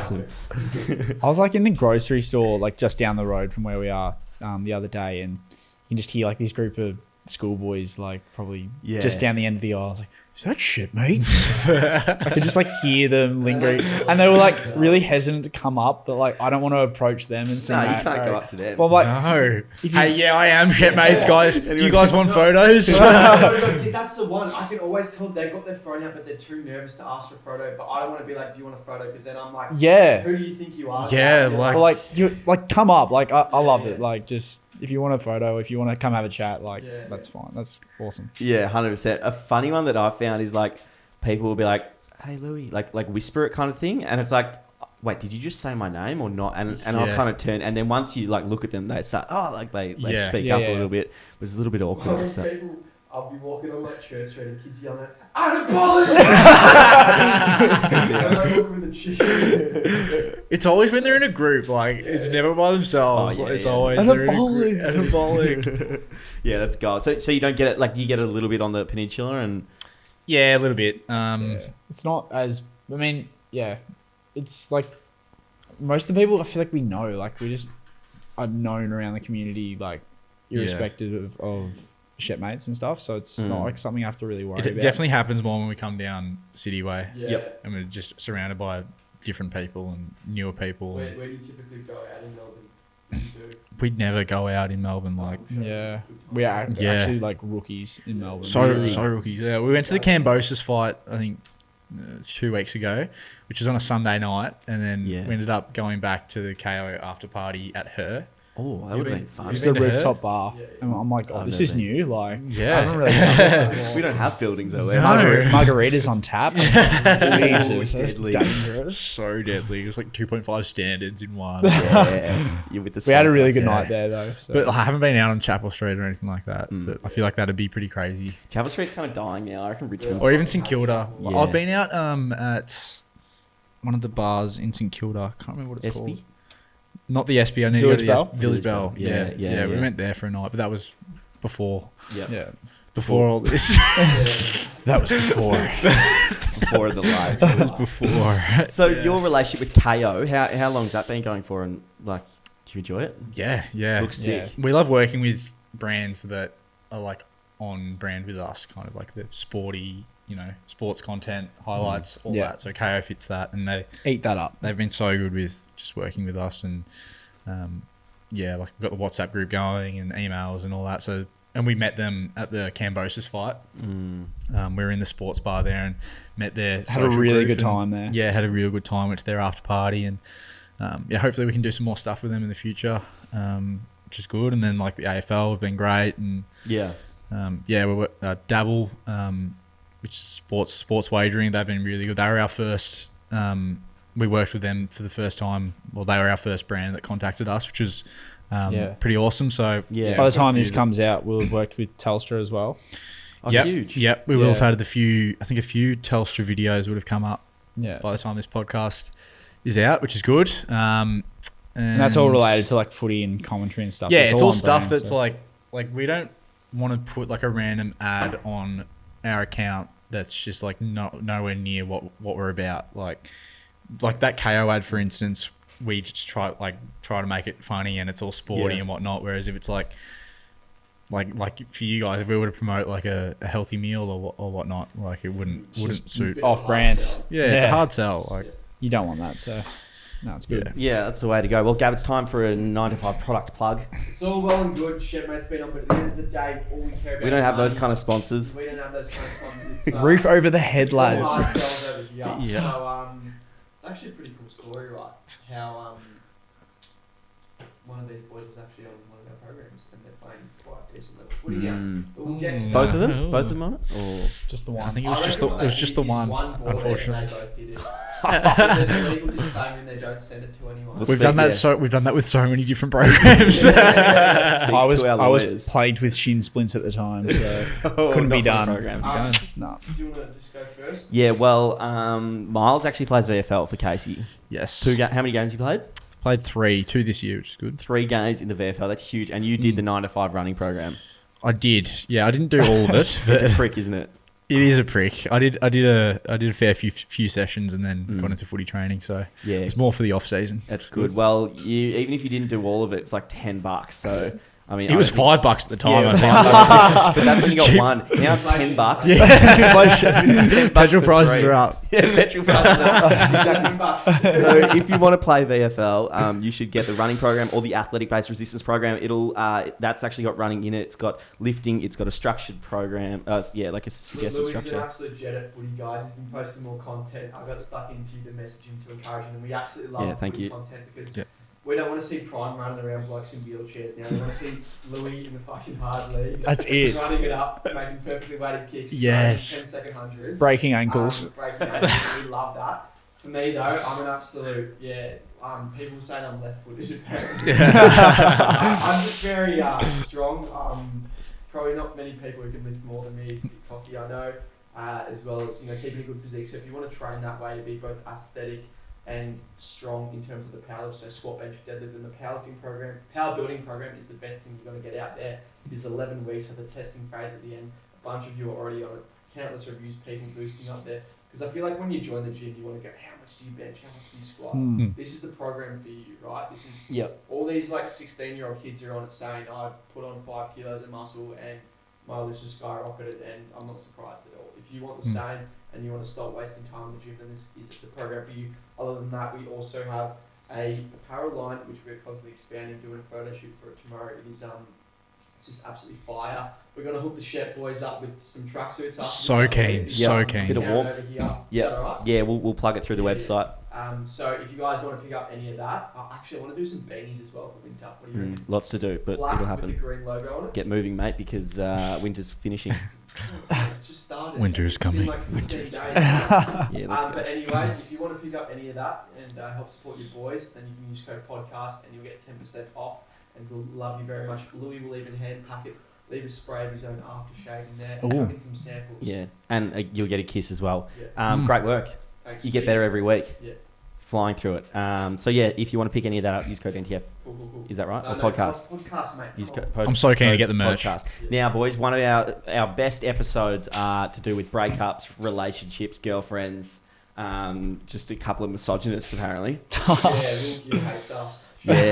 I was like in the grocery store, like just down the road from where we are, the other day, and you can just hear like this group of schoolboys, like probably just down the end of the aisle. I was like, is that shit, mate? I could just like hear them lingering, and they were like really hesitant to come up, but like I don't want to approach them and say, No, you can't go up to them. Well, like, No. Hey, yeah, I am Shepmates, guys. Do you guys want photos? No, that's the one. I can always tell they've got their phone out, but they're too nervous to ask for a photo. But I don't want to be like, do you want a photo? Because then I'm like, yeah, who do you think you are? Yeah, well, like you like come up, like I love it, like just. If you want a photo, if you want to come have a chat, like that's fine. That's awesome. Yeah, 100%. A funny one that I found is like people will be like, "Hey, Louis," like whisper it kind of thing, and it's like, "Wait, did you just say my name or not?" And I'll kind of turn, and then once you like look at them, they start they speak up a little bit. It was a little bit awkward. So. People, I'll be walking on like Church Street and kids yelling, "I'm a bully!" I'm like walking with a chicken. It's always when they're in a group. Like it's never by themselves. Oh, yeah, it's yeah. always And they're a in bowling. group. And a bowling. Yeah, that's gold. So you don't get it like you get a little bit on the peninsula and Yeah, a little bit. It's not as. I mean, yeah, it's like most of the people. I feel like we know. Like we just are known around the community. Like irrespective of Shepmates and stuff, so it's not like something I have to really worry It about. definitely happens more when we come down City Way. Yeah. Yep. And we're just surrounded by different people and newer people. Where do you typically go out in Melbourne? We'd never go out in Melbourne. Like Yeah, we are Yeah. actually like rookies in Melbourne. so Really. rookies. Yeah, we went to the Cambosis fight. I think 2 weeks ago, which was on a Sunday night, and then we ended up going back to the KO after party at her. oh, that would have been fun. It's You've a been to rooftop bar, Yeah. and I'm like, oh, I've this never is been. new. Like, Yeah. I haven't really done this before. We don't have buildings over No. there. Margaritas on tap. Jesus, that's deadly. dangerous. So deadly. It was like 2.5 standards in one. Yeah, you're with the We had a sponsor. really good Yeah. night there, though. So. But I haven't been out on Chapel Street or anything like that. But I feel like that'd be pretty crazy. Chapel Street's kind of dying now. I reckon Richmond's Or even St Kilda. Yeah. I've been out at one of the bars in St Kilda. I can't remember what it's SB? called. Not the SB. I need Village to go to Bell? the Village Bell. Yeah, Yeah. We yeah. went there for a night, but that was before yeah, before all this. that was before. before the live. That was before. So your relationship with KO, how long's that been going for? And like, do you enjoy it? Yeah. Looks sick. We love working with brands that are like on brand with us, kind of like the sporty, sports content, highlights, all Yeah. that. So KO fits that, and Eat that up. they've been so good with just working with us, and like we've got the WhatsApp group going and emails and all that. So, and we met them at the Cambosis fight. We were in the sports bar there and met their Had a social really group good time there. Yeah, had a real good time. Went to their after party, and hopefully we can do some more stuff with them in the future, which is good. And then like the AFL have been great, and Yeah. we Dabble, which is sports wagering. They've been really good. They were our first. We worked with them for the first time. Well, they were our first brand that contacted us, which was pretty awesome. So Yeah. By the time this few- comes out, we'll have worked with Telstra as well. Oh, Yep, huge. yep. We will have Yeah. had a few Telstra videos would have come up Yeah, by the time this podcast is out, which is good. and that's all related to like footy and commentary and stuff. Yeah, So it's all on stuff brand, that's so- like we don't want to put like a random ad on our account that's just like nowhere near what we're about. Like that KO ad, for instance, we just try to make it funny and it's all sporty and whatnot. Whereas if it's like for you guys, if we were to promote like a healthy meal or whatnot, like it wouldn't suit. off brand. Yeah, it's a hard sell. Like You don't want that, so no, it's good. Yeah, that's the way to go. Well, Gab, it's time for a 9 to 5 product plug. It's all well and good, Shepmates been on, but at the end of the day, all we care about We don't is have those money. kind of sponsors. We don't have those kind of sponsors. It's, Roof over the head, it's all lads. hard sells over here. Yeah. So, it's actually a pretty cool story, right? How, one of these boys was actually on one of our programs and they're playing quite decent level footy now. But we'll get to Both of that. them? Both of them on it? Or Just the I one. think it I was just the reckon what they just did the is one, bought it unfortunately. and they both did it. There's a legal disclaimer in there, don't send it to anyone. Well, We've done that Yeah. we've done that with so many different programs. I was to our I was lawyers. plagued with shin splints at the time, so Oh, couldn't be not for the done. program. No. Do you want to just go first? Yeah, well, Miles actually plays VFL for Casey. Yes. How many games you played? Played 2 this year, which is good. 3 games in the VFL. That's huge. And you did the 9 to 5 running program. I did. Yeah, I didn't do all of it. It's But a prick, isn't it? it is a prick. I did a fair few sessions and then got into footy training. So Yeah. it's more for the off season. That's good. Well, even if you didn't do all of it, it's like $10. So I mean, It was $5 at the time. Yeah, I think. but that's when you got one. Now it's $10. Yeah. Petrol prices are up. Yeah, petrol prices are up. Exactly. So if you want to play VFL, you should get the running program or the athletic-based resistance program. That's actually got running in it. It's got lifting. It's got a structured program. Like a suggested Louis structure. is an absolute jet at footy, guys. He's been posting more content. I got stuck into the messaging to encourage him, and we absolutely love footy content because we don't want to see Prime running around blokes in wheelchairs now. We want to see Louis in the fucking hard leagues. That's it. Running it up, making perfectly weighted kicks. Yes. 10-second hundreds. Breaking ankles. Breaking ankles. We love that. For me though, I'm an absolute people say I'm left-footed. I'm just very strong. Probably not many people who can lift more than me. A bit cocky, I know. As well as keeping a good physique. So if you want to train that way to be both aesthetic and strong in terms of the power, so squat, bench, deadlift, and the powerlifting program, power building program is the best thing you're going to get out there. It's 11 weeks, has a testing phase at the end. A bunch of you are already on it. Countless reviews, people boosting up there. Because I feel like when you join the gym, you want to go, how much do you bench? How much do you squat? This is a program for you, right? This is all these like 16-year-old kids are on it saying, I've put on 5 kilos of muscle and my lifts just skyrocketed, and I'm not surprised at all. If you want the same and you want to stop wasting time in the gym, then this is the program for you. Other than that, we also have a apparel line which we're constantly expanding, doing a photo shoot for it tomorrow. It is it's just absolutely fire. We're gonna hook the Shep boys up with some tracksuits. So keen. Bit of warmth. Yeah, we'll plug it through the website. So if you guys want to pick up any of that, actually I want to do some beanies as well for winter. What do you reckon? Lots to do, but Black it'll happen. With the green logo on it. Get moving, mate, because winter's finishing. It's just started. Winter's coming. Like 15 days. Let's go. But anyway, if you want to pick up any of that and help support your boys, then you can use code podcast and you'll get 10% off. And we'll love you very much. Louis will even hand pack it, leave a spray of his own aftershave in there, and come in some samples. Yeah, and you'll get a kiss as well. Yeah. Great work. Thanks, you get better every week. Yeah. It's flying through it. So yeah, if you want to pick any of that up, use code NTF. Cool. Is that right? No, podcast? Podcast, mate. Use I'm so keen to get the merch. Podcast. Yeah. Now, boys, one of our best episodes are to do with breakups, relationships, girlfriends. Just a couple of misogynists, apparently. Wilkie hates us. Yeah.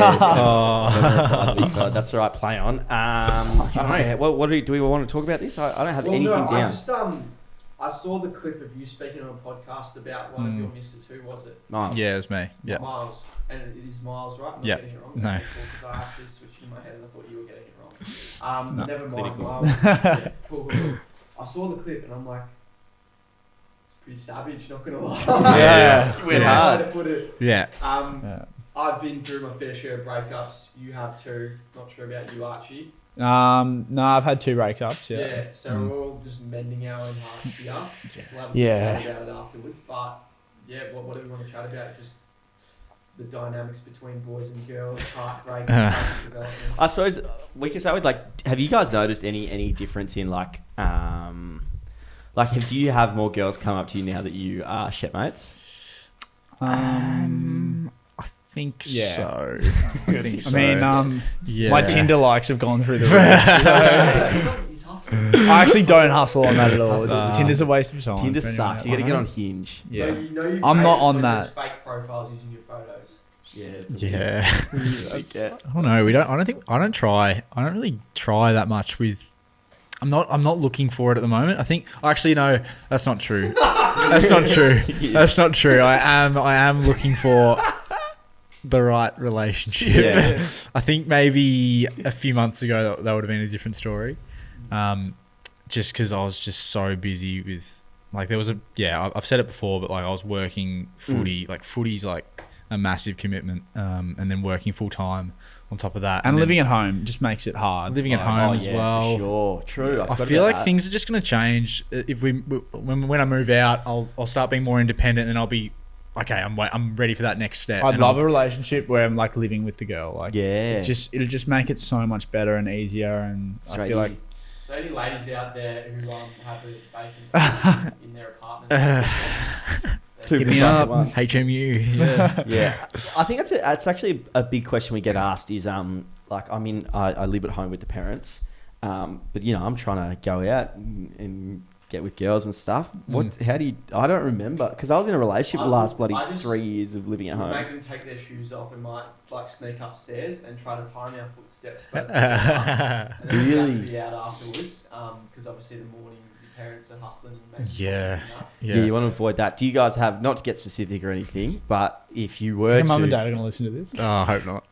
That's all right. Play on. I don't know. What do we want to talk about this? I don't have anything down. I saw the clip of you speaking on a podcast about one of your misses. Who was it? Miles. Yeah, it was me. Yeah. Miles. And it is Miles, right? I'm not getting it wrong. No. Because I actually switched in my head and I thought you were getting it wrong. No, never mind. clinical. Miles. Cool. I saw the clip and I'm like, it's pretty savage, not going to lie. Yeah. Went hard. To put it. Yeah. I've been through my fair share of breakups. You have too. Not sure about you, Archie. No, I've had 2 breakups. Yeah. So we're all just mending our own hearts here. We'll have a chat about it afterwards. But yeah, what do we want to chat about? Just the dynamics between boys and girls, heartbreak, development. I suppose we could start with have you guys noticed any difference in do you have more girls come up to you now that you are Shepmates? I think so. My Tinder likes have gone through the roof. He's hustling. I actually don't hustle on that at all. Tinder's a waste of time. Tinder sucks. You got to get on Hinge. Yeah. No, I'm not on that. Fake profiles using your photos. Yeah. I don't know. I don't really try that much with. I'm not looking for it at the moment. I think actually no, that's not true. That's not true. That's not true. I am looking for the right relationship. Yeah. I think maybe a few months ago that would have been a different story. Just because I was just so busy with there was I've said it before, but I was working footy. Footy's a massive commitment, and then working full time on top of that, and living at home just makes it hard. Living at home as well. For sure, true. I feel like things are just going to change if when I move out. I'll start being more independent, and I'll be okay. I'm ready for that next step. I'd love a relationship where I'm living with the girl. It'll just make it so much better and easier. And I feel like. So any ladies out there who happily bacon in their apartment. Hit me up, HMU. Yeah. I think it's actually a big question we get asked is I live at home with the parents, but I'm trying to go out and get with girls and stuff. How do you? I don't remember because I was in a relationship the last bloody 3 years of living at home. Make them take their shoes off and might like sneak upstairs and try to time our footsteps. And then we have to be out afterwards because obviously the morning your parents are hustling and making Yeah, you want to avoid that. Do you guys have, not to get specific or anything, but if you were to... Mum and Dad are going to listen to this? Oh, I hope not.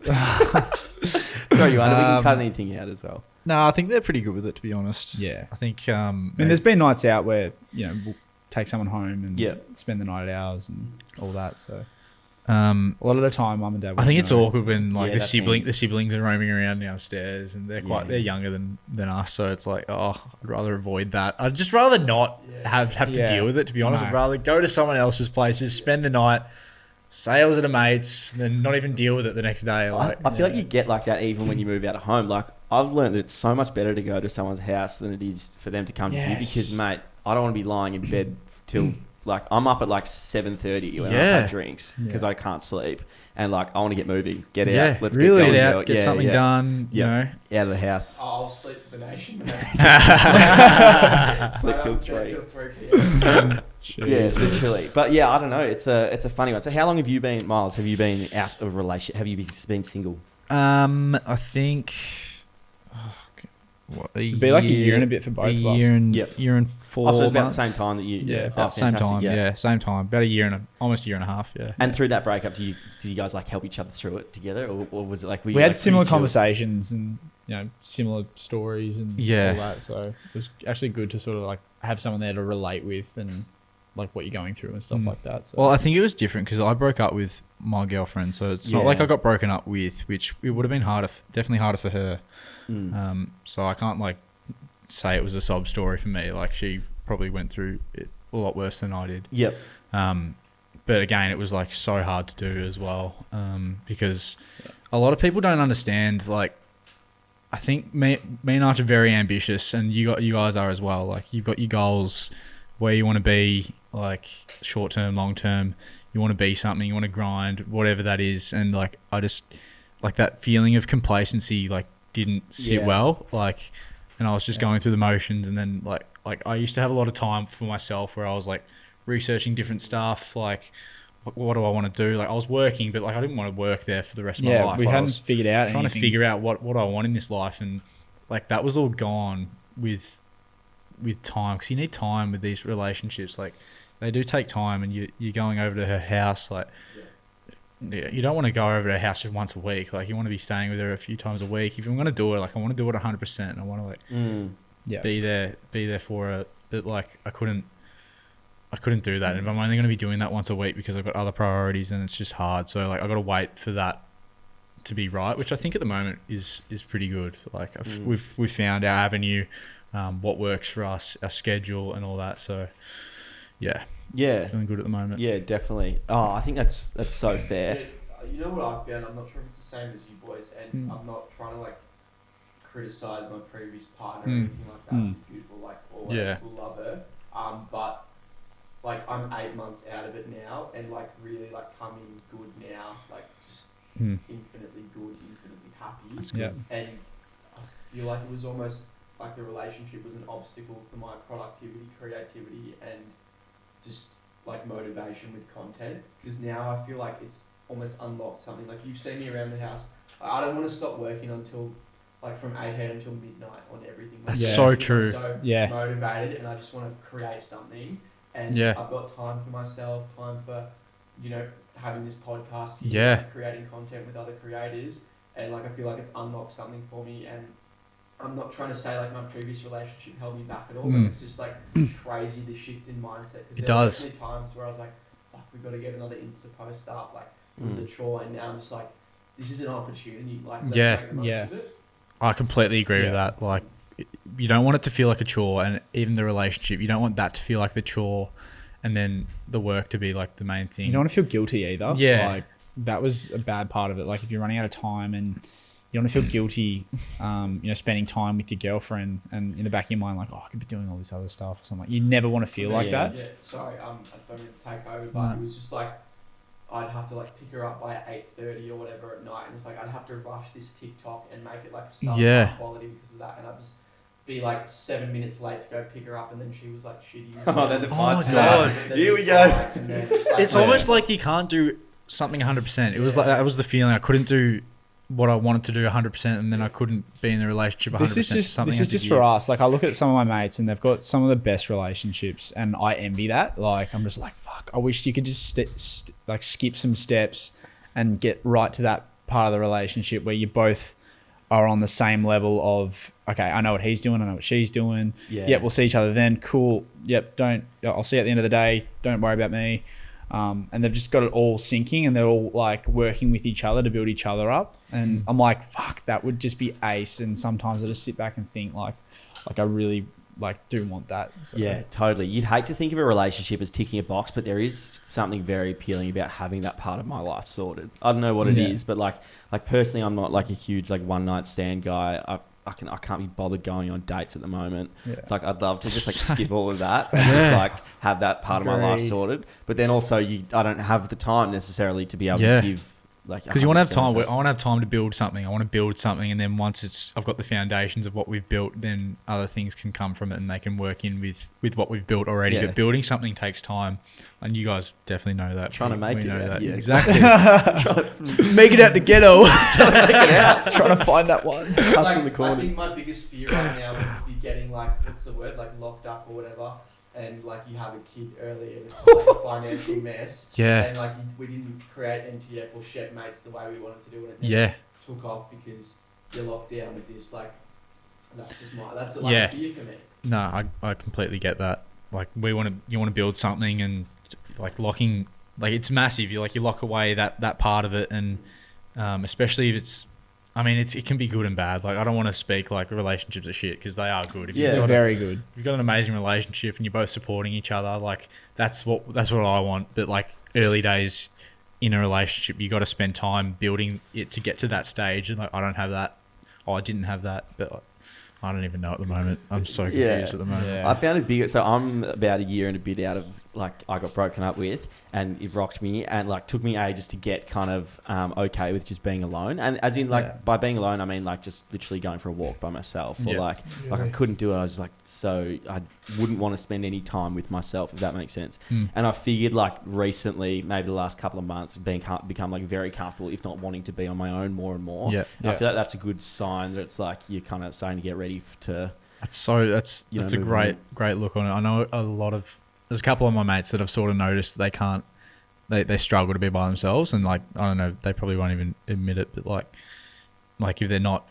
Sorry, Joanna, we can cut anything out as well. No, I think they're pretty good with it, to be honest. Yeah. I think... I mean, there's been nights out where, we'll take someone home and spend the night at ours and all that, so... a lot of the time, Mum and Dad. I think it's awkward when the siblings are roaming around downstairs and they're younger than us, so it's like, I'd rather avoid that. I'd just rather not have to deal with it. To be honest, I'd rather go to someone else's places, spend the night, say I was at a mate's, then not even deal with it the next day. I feel like you get like that even when you move out of home. Like I've learned that it's so much better to go to someone's house than it is for them to come to you because, mate, I don't want to be lying in bed till. Like, I'm up at like 7:30 when I've had drinks because I can't sleep. And like, I want to get moving, get out. Let's get going. Get out, get something done, out of the house. I'll sleep for the nation. Sleep till 3. Yeah, literally. But yeah, I don't know. It's a funny one. So how long have you been, Miles? Have you been out of a relationship? Have you been single? I think... It'd be like a year and a bit for both of us. Year and 4 months. So it's about the same time that you... Yeah, about same time. Yeah, same time. About almost a year and a half, yeah. And through that breakup, did you guys like help each other through it together? Or was it like... We had similar conversations and, similar stories and all that. So it was actually good to sort of like have someone there to relate with and like what you're going through and stuff like that. So. Well, I think it was different because I broke up with my girlfriend. So it's not like I got broken up with, which it would have been definitely harder for her. So I can't like say it was a sob story for me. Like she probably went through it a lot worse than I did. Yep. But again, it was like so hard to do as well because a lot of people don't understand. Like I think me and Arch are very ambitious, and you guys are as well. Like you've got your goals, where you want to be, like short term, long term. You want to be something. You want to grind, whatever that is. And like I just like that feeling of complacency. Like didn't sit well, like, and I was just going through the motions, and then like I used to have a lot of time for myself where I was like researching different stuff, like what do I want to do? Like I was working, but like I didn't want to work there for the rest of my life. We hadn't figured out trying to figure out what I want in this life, and like that was all gone with time, because you need time with these relationships. Like they do take time, and you're going over to her house, like. Yeah, you don't want to go over to her house just once a week. Like you want to be staying with her a few times a week. If you're going to do it, like I want to do it 100%. I want to like be there for her. But like I couldn't do that. And if I'm only going to be doing that once a week because I've got other priorities, then it's just hard. So like I got to wait for that to be right, which I think at the moment is pretty good. Like we've found our avenue, what works for us, our schedule, and all that. So yeah. Yeah, feeling good at the moment. Yeah, definitely. Oh, I think that's so fair. Yeah, you know what I found? I'm not sure if it's the same as you boys, and I'm not trying to like criticize my previous partner or anything like that. She's beautiful, like always, will love her. But like I'm 8 months out of it now, and like really like coming good now, like just infinitely good, infinitely happy. That's good. And I feel like it was almost like the relationship was an obstacle for my productivity, creativity, and just like motivation with content, because now I feel like it's almost unlocked something. Like you've seen me around the house, I don't want to stop working until like from 8 a.m. till midnight on everything. Like, that's so true. I'm so motivated, and I just want to create something, and I've got time for myself, time for having this podcast here, and creating content with other creators, and like I feel like it's unlocked something for me. And I'm not trying to say like my previous relationship held me back at all, but it's just like crazy the shift in mindset. Because there were definitely times where I was like, fuck, we've got to get another Insta post up. Like it was a chore, and now I'm just like, this is an opportunity. Like let's make the most of it. I completely agree with that. Like you don't want it to feel like a chore, and even the relationship, you don't want that to feel like the chore, and then the work to be like the main thing. You don't want to feel guilty either. Yeah, like that was a bad part of it. Like if you're running out of time and you don't want to feel guilty, spending time with your girlfriend, and in the back of your mind, like, oh, I could be doing all this other stuff or something. You never want to feel like that. Yeah, sorry, I don't mean to take over, but it was just like, I'd have to like pick her up by 8:30 or whatever at night, and it's like I'd have to rush this TikTok and make it like some quality because of that, and be like 7 minutes late to go pick her up, and then she was like shitty. Oh, then the fight God. started. Here we go. It's almost like you can't do something 100%. It was like that was the feeling. I couldn't do what I wanted to do 100%, and then I couldn't be in the relationship 100%. This is just for us. Like, I look at some of my mates, and they've got some of the best relationships, and I envy that. Like, I'm just like, fuck. I wish you could just skip some steps and get right to that part of the relationship where you both are on the same level of, okay, I know what he's doing, I know what she's doing. Yeah. Yep, we'll see each other then. Cool. Yep, I'll see you at the end of the day. Don't worry about me. And they've just got it all syncing, and they're all like working with each other to build each other up. And I'm like, fuck, that would just be ace. And sometimes I just sit back and think like I really do want that. So. Yeah, totally. You'd hate to think of a relationship as ticking a box, but there is something very appealing about having that part of my life sorted. I don't know what it is, but like personally, I'm not like a huge like one night stand guy. I can't be bothered going on dates at the moment. Yeah. It's like I'd love to just like skip all of that and just like have that part of my life sorted. But then also I don't have the time necessarily to be able to give like, because you want to have time. I want to have time to build something. I want to build something, and then once I've got the foundations of what we've built, then other things can come from it, and they can work in with what we've built already. But building something takes time, and you guys definitely know that. Trying to make it out here. Exactly. Make it out the ghetto. Trying to find that one. Like, I think my biggest fear right now would be getting like, what's the word, like locked up or whatever. And like you have a kid early, and it's just like a financial mess. Yeah. And like we didn't create NTF or Shep Mates the way we wanted to do it. And then took off because you're locked down with this. Like that's just that's like a fear for me. No, I completely get that. Like you want to build something, and like locking, like it's massive. You lock away that part of it, and especially if it's. I mean, it can be good and bad. Like, I don't want to speak like relationships are shit, because they are good. If they're very good. If you've got an amazing relationship and you're both supporting each other, like that's what I want. But like early days in a relationship, you got to spend time building it to get to that stage. And like, I don't have that. Oh, I didn't have that, but I don't even know at the moment. I'm so confused at the moment. Yeah. I found it bigger. So I'm about a year and a bit out of like I got broken up with, and it rocked me, and like took me ages to get kind of okay with just being alone. And as in like by being alone, I mean like just literally going for a walk by myself, or like I couldn't do it. I was like, so I wouldn't want to spend any time with myself, if that makes sense. And I figured like recently, maybe the last couple of months, become like very comfortable, if not wanting to be on my own more and more. I feel like that's a good sign that it's like you're kind of starting to get ready to. That's a great look on it. I know there's a couple of my mates that I've sort of noticed they struggle to be by themselves, and like I don't know, they probably won't even admit it, but like if they're not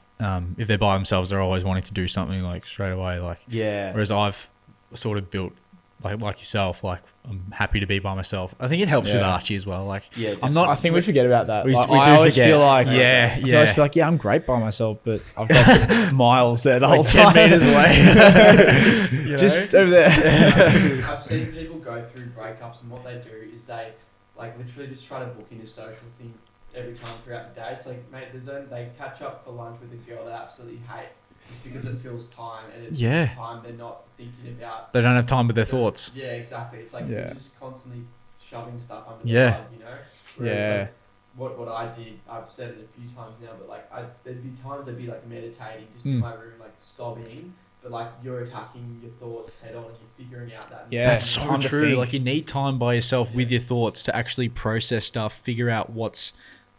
if they're by themselves, they're always wanting to do something like straight away, like whereas I've sort of built like yourself, like I'm happy to be by myself. I think it helps with Archie as well. Like I'm not. I think we forget about that. We I do always forget. feel like I always feel like I'm great by myself, but I've got Miles there the whole time. 10 meters away. Just over there. I've seen people go through breakups, and what they do is they like literally just try to book in a social thing every time throughout the day. It's like, mate, they catch up for lunch with a girl they absolutely hate just because it fills time, and it's time they're not thinking about. They don't have time with their thoughts. Yeah, exactly. It's like you're just constantly shoving stuff under the rug, you know? Whereas like, what I did, I've said it a few times now, but like there'd be times I'd be like meditating just in my room, like sobbing, but like you're attacking your thoughts head on, and you're figuring out that. Yeah, that's so true. Like you need time by yourself with your thoughts to actually process stuff, figure out what's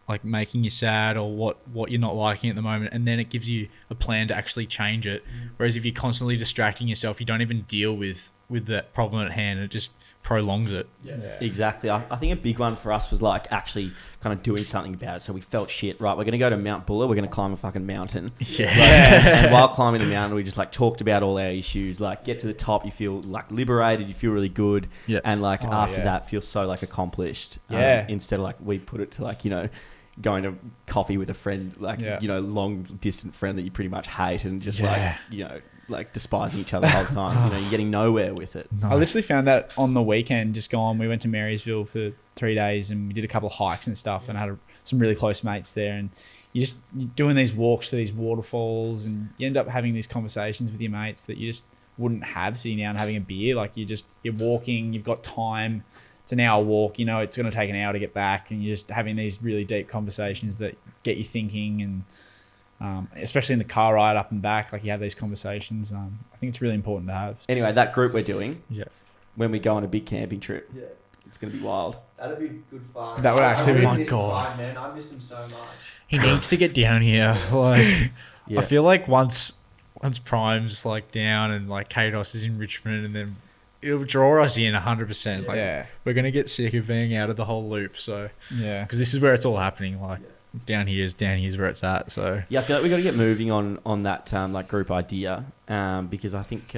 like making you sad, or what you're not liking at the moment, and then it gives you a plan to actually change it. Whereas if you're constantly distracting yourself, you don't even deal with that problem at hand. It just prolongs it. Exactly. I think a big one for us was like actually kind of doing something about it. So we felt shit, right? We're going to go to Mount Buller. We're going to climb a fucking mountain. And while climbing the mountain, we just like talked about all our issues. Like get to the top, you feel like liberated. You feel really good. And like after that, feel so like accomplished. Instead of like we put it to like, you know, going to coffee with a friend, like, you know, long distant friend that you pretty much hate, and just like, you know, like despising each other the whole time. You know, you're getting nowhere with it. I literally found that on the weekend, just gone. We went to Marysville for 3 days, and we did a couple of hikes and stuff, and I had some really close mates there. And you're doing these walks to these waterfalls, and you end up having these conversations with your mates that you just wouldn't have sitting down having a beer. Like you're walking, you've got time. It's an hour walk, you know, it's going to take an hour to get back, and you're just having these really deep conversations that get you thinking. And especially in the car ride up and back. Like you have these conversations. I think it's really important to have. Anyway, that group we're doing. Yeah. When we go on a big camping trip. Yeah. It's going to be wild. That'd be good fun. That would actually be... My God. Fun, man. I miss him so much. He needs to get down here. Like, Yeah. I feel like once Prime's like down and like Kados is in Richmond, and then it'll draw us in 100%. Like, Yeah. we're gonna get sick of being out of the whole loop. So Yeah. because this is where it's all happening. Like down here's where it's at. So Yeah, I feel like we got to get moving on that like group idea because I think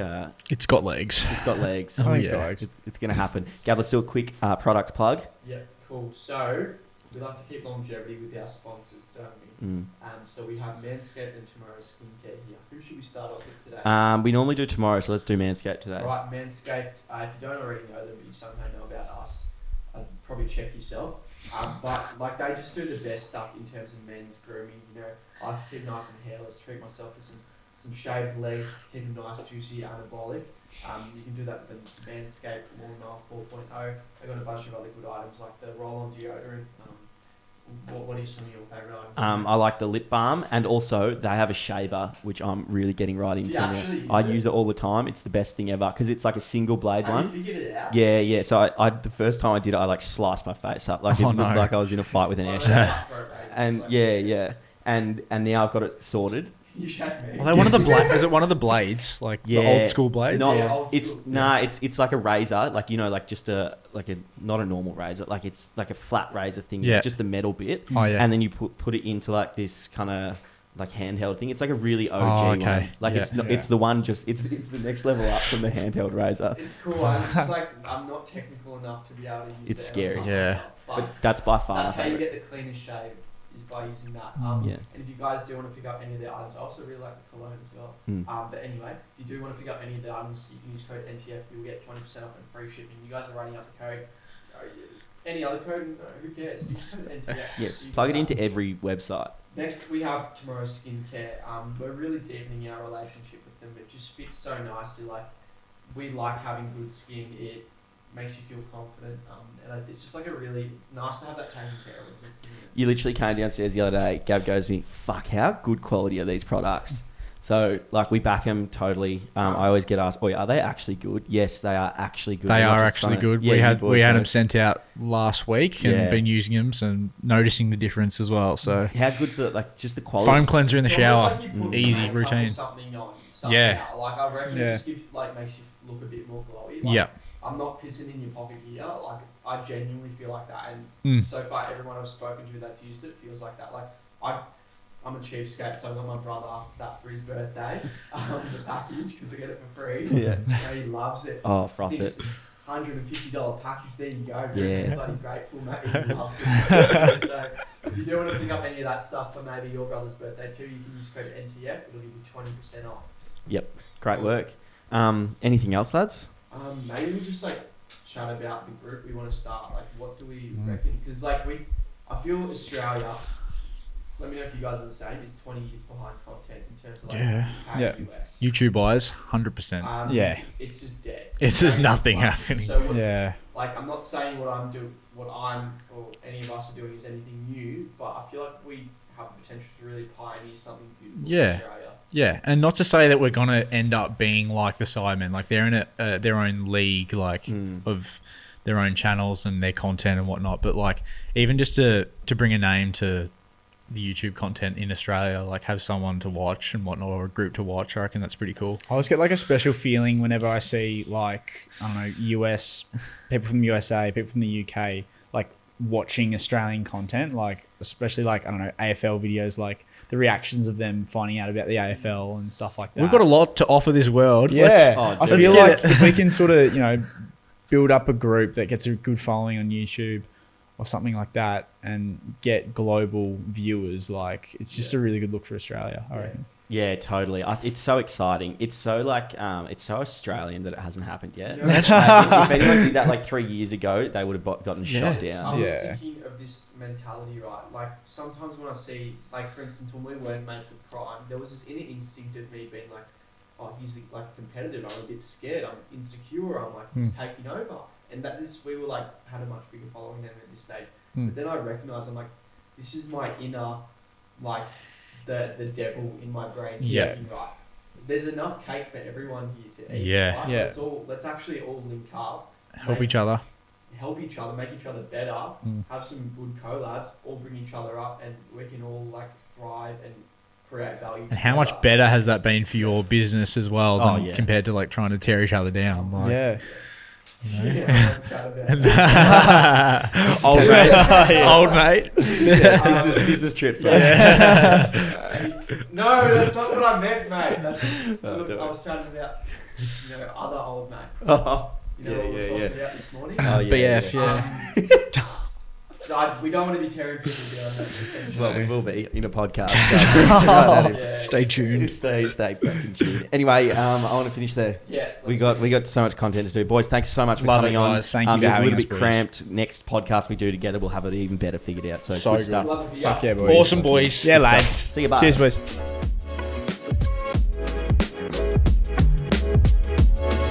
it's got legs. it's got legs. I think it's yeah. got legs. It's going to happen. Gab, let's do a quick product plug. Yeah, cool. So we like to keep longevity with our sponsors, don't we? So we have Manscaped and Tomorrow's Skincare here. Who should we start off with today? We normally do tomorrow, so let's do Manscaped today. Right, Manscaped. If you don't already know them, but you somehow know about us, I'd probably check yourself. But like they just do the best stuff in terms of men's grooming. You know, I like to keep nice and hairless. Treat myself to some shaved legs to keep them nice, juicy, anabolic. You can do that with the Manscaped Lawnmower 4.0. They've got a bunch of other good items like the roll-on deodorant. What are some of your favourite items? I like the lip balm, and also they have a shaver, which I'm really getting right into now. Use I use it all the time. It's the best thing ever because it's like a single blade one. Have you figured it out? Yeah. So I the first time I did it, I like sliced my face up. Like it looked like I was in a fight with an air shaver. And and now I've got it sorted. You shave me. Are they one of the is it one of the blades? Like the old school blades? No, Yeah, old it's school, nah. yeah. It's like a razor, like like just a not a normal razor, like it's like a flat razor thing, Yeah. just the metal bit. Oh yeah. And then you put it into like this kind of like handheld thing. It's like a really OG okay. one. Like Yeah. it's the one it's the next level up from the handheld razor. It's cool. I'm just like I'm not technical enough to be able to use It's it. scary. Yeah. But that's by far That's my how you favorite. get the cleanest shave, is by using that. Yeah. And if you guys do want to pick up any of their items, I also really like the cologne as well. But anyway, if you do want to pick up any of the items, you can use code NTF. You'll get 20% off and free shipping. You guys are writing up the code. Any other code? No, who cares? Use code NTF. Yes, So you plug it get into that. every website. Next, we have Tomorrow's Skincare. We're really deepening our relationship with them. It just fits so nicely. Like, we like having good skin. It makes you feel confident. And it's just like it's nice to have that taken care of. Isn't it? You literally came downstairs the other day. Gab goes to me, "Fuck, how good quality are these products?" So, like, we back them totally. I always get asked, "Oh, yeah, are they actually good?" Yes, they are actually good. They We're not are just actually trying to- good. Yeah, we had them sent out last week and Yeah. been using them and noticing the difference as well. So How good's the like just the quality? foam cleanser in the It's shower, almost like you put easy makeup or routine. Something on. Yeah. Like I reckon Yeah. it just makes you look a bit more glowy. Like, Yeah. I'm not pissing in your pocket here. Like I genuinely feel like that, and Mm. so far everyone I've spoken to that's used it feels like that. Like I'm a cheapskate, so I got my brother that for his birthday, the package because I get it for free. Yeah. And he loves it. Oh, froth It's it. $150 package. There you go. Yeah. I'm bloody grateful, mate. He loves it. So if you do want to pick up any of that stuff for maybe your brother's birthday too, you can use code NTF. It'll give you 20% off. Yep, great work. Anything else, lads? Maybe we just like chat about the group we want to start. Like, what do we reckon? Because like I feel Australia. Let me know if you guys are the same. Is 20 years behind content in terms of like UK, Yeah. US. YouTube wise, 100%. Yeah. It's just dead. It's just Like, nothing happening. So what, Yeah. like I'm not saying what I'm or any of us are doing is anything new, but I feel like we have the potential to really pioneer something beautiful Yeah. in Australia. Yeah, and not to say that we're gonna end up being like the Sidemen, like they're in their own league, like of their own channels and their content and whatnot. But like even just to bring a name to the YouTube content in Australia, like have someone to watch and whatnot, or a group to watch, I reckon that's pretty cool. I always get like a special feeling whenever I see like, I don't know, US, people from the USA, people from the UK, like watching Australian content, like especially like, I don't know, AFL videos, like the reactions of them finding out about the AFL and stuff like that. We've got a lot to offer this world. Yeah, Oh, I dude. feel Let's like if we can sort of, build up a group that gets a good following on YouTube or something like that and get global viewers, like it's just a really good look for Australia, I reckon. Yeah, totally. It's so exciting. It's so like, it's so Australian that it hasn't happened yet. Yeah. If anyone did that like 3 years ago, they would have gotten shot I down. was Yeah. thinking of this mentality, right? Like sometimes when I see, like for instance, when we weren't mates with Prime, there was this inner instinct of me being like, oh, he's like competitive. I'm a bit scared. I'm insecure. I'm like, he's taking over. And we were like had a much bigger following than at this stage. But then I recognised, I'm like, this is my inner like the devil in my brain Yeah. saying, right, there's enough cake for everyone here to eat. Yeah. Right? Yeah. Let's actually all link up. Help each other. Help each other, make each other better, have some good collabs, all bring each other up, and we can all like thrive and create value. And how much better has that been for your business as well than compared to like trying to tear each other down? Like, Yeah. Old mate. Old mate. Business trips. No, that's not what I meant, mate. I was chatting about other old mate. We were talking about this morning. BF, We don't want to be tearing people down. Essentially. Well, we will be in a podcast. Stay tuned. Stay fucking tuned. Anyway, I want to finish there. Yeah. We got so much content to do, boys. Thanks so much for Love coming it, on. guys. Thank you for It's a having little us, bit boys. cramped. Next podcast we do together, we'll have it even better figured out. So So good good. stuff. Love to be Fuck up. yeah, boys. Awesome, boys. Yeah, Good stuff. lads. See you, bye. Cheers, boys.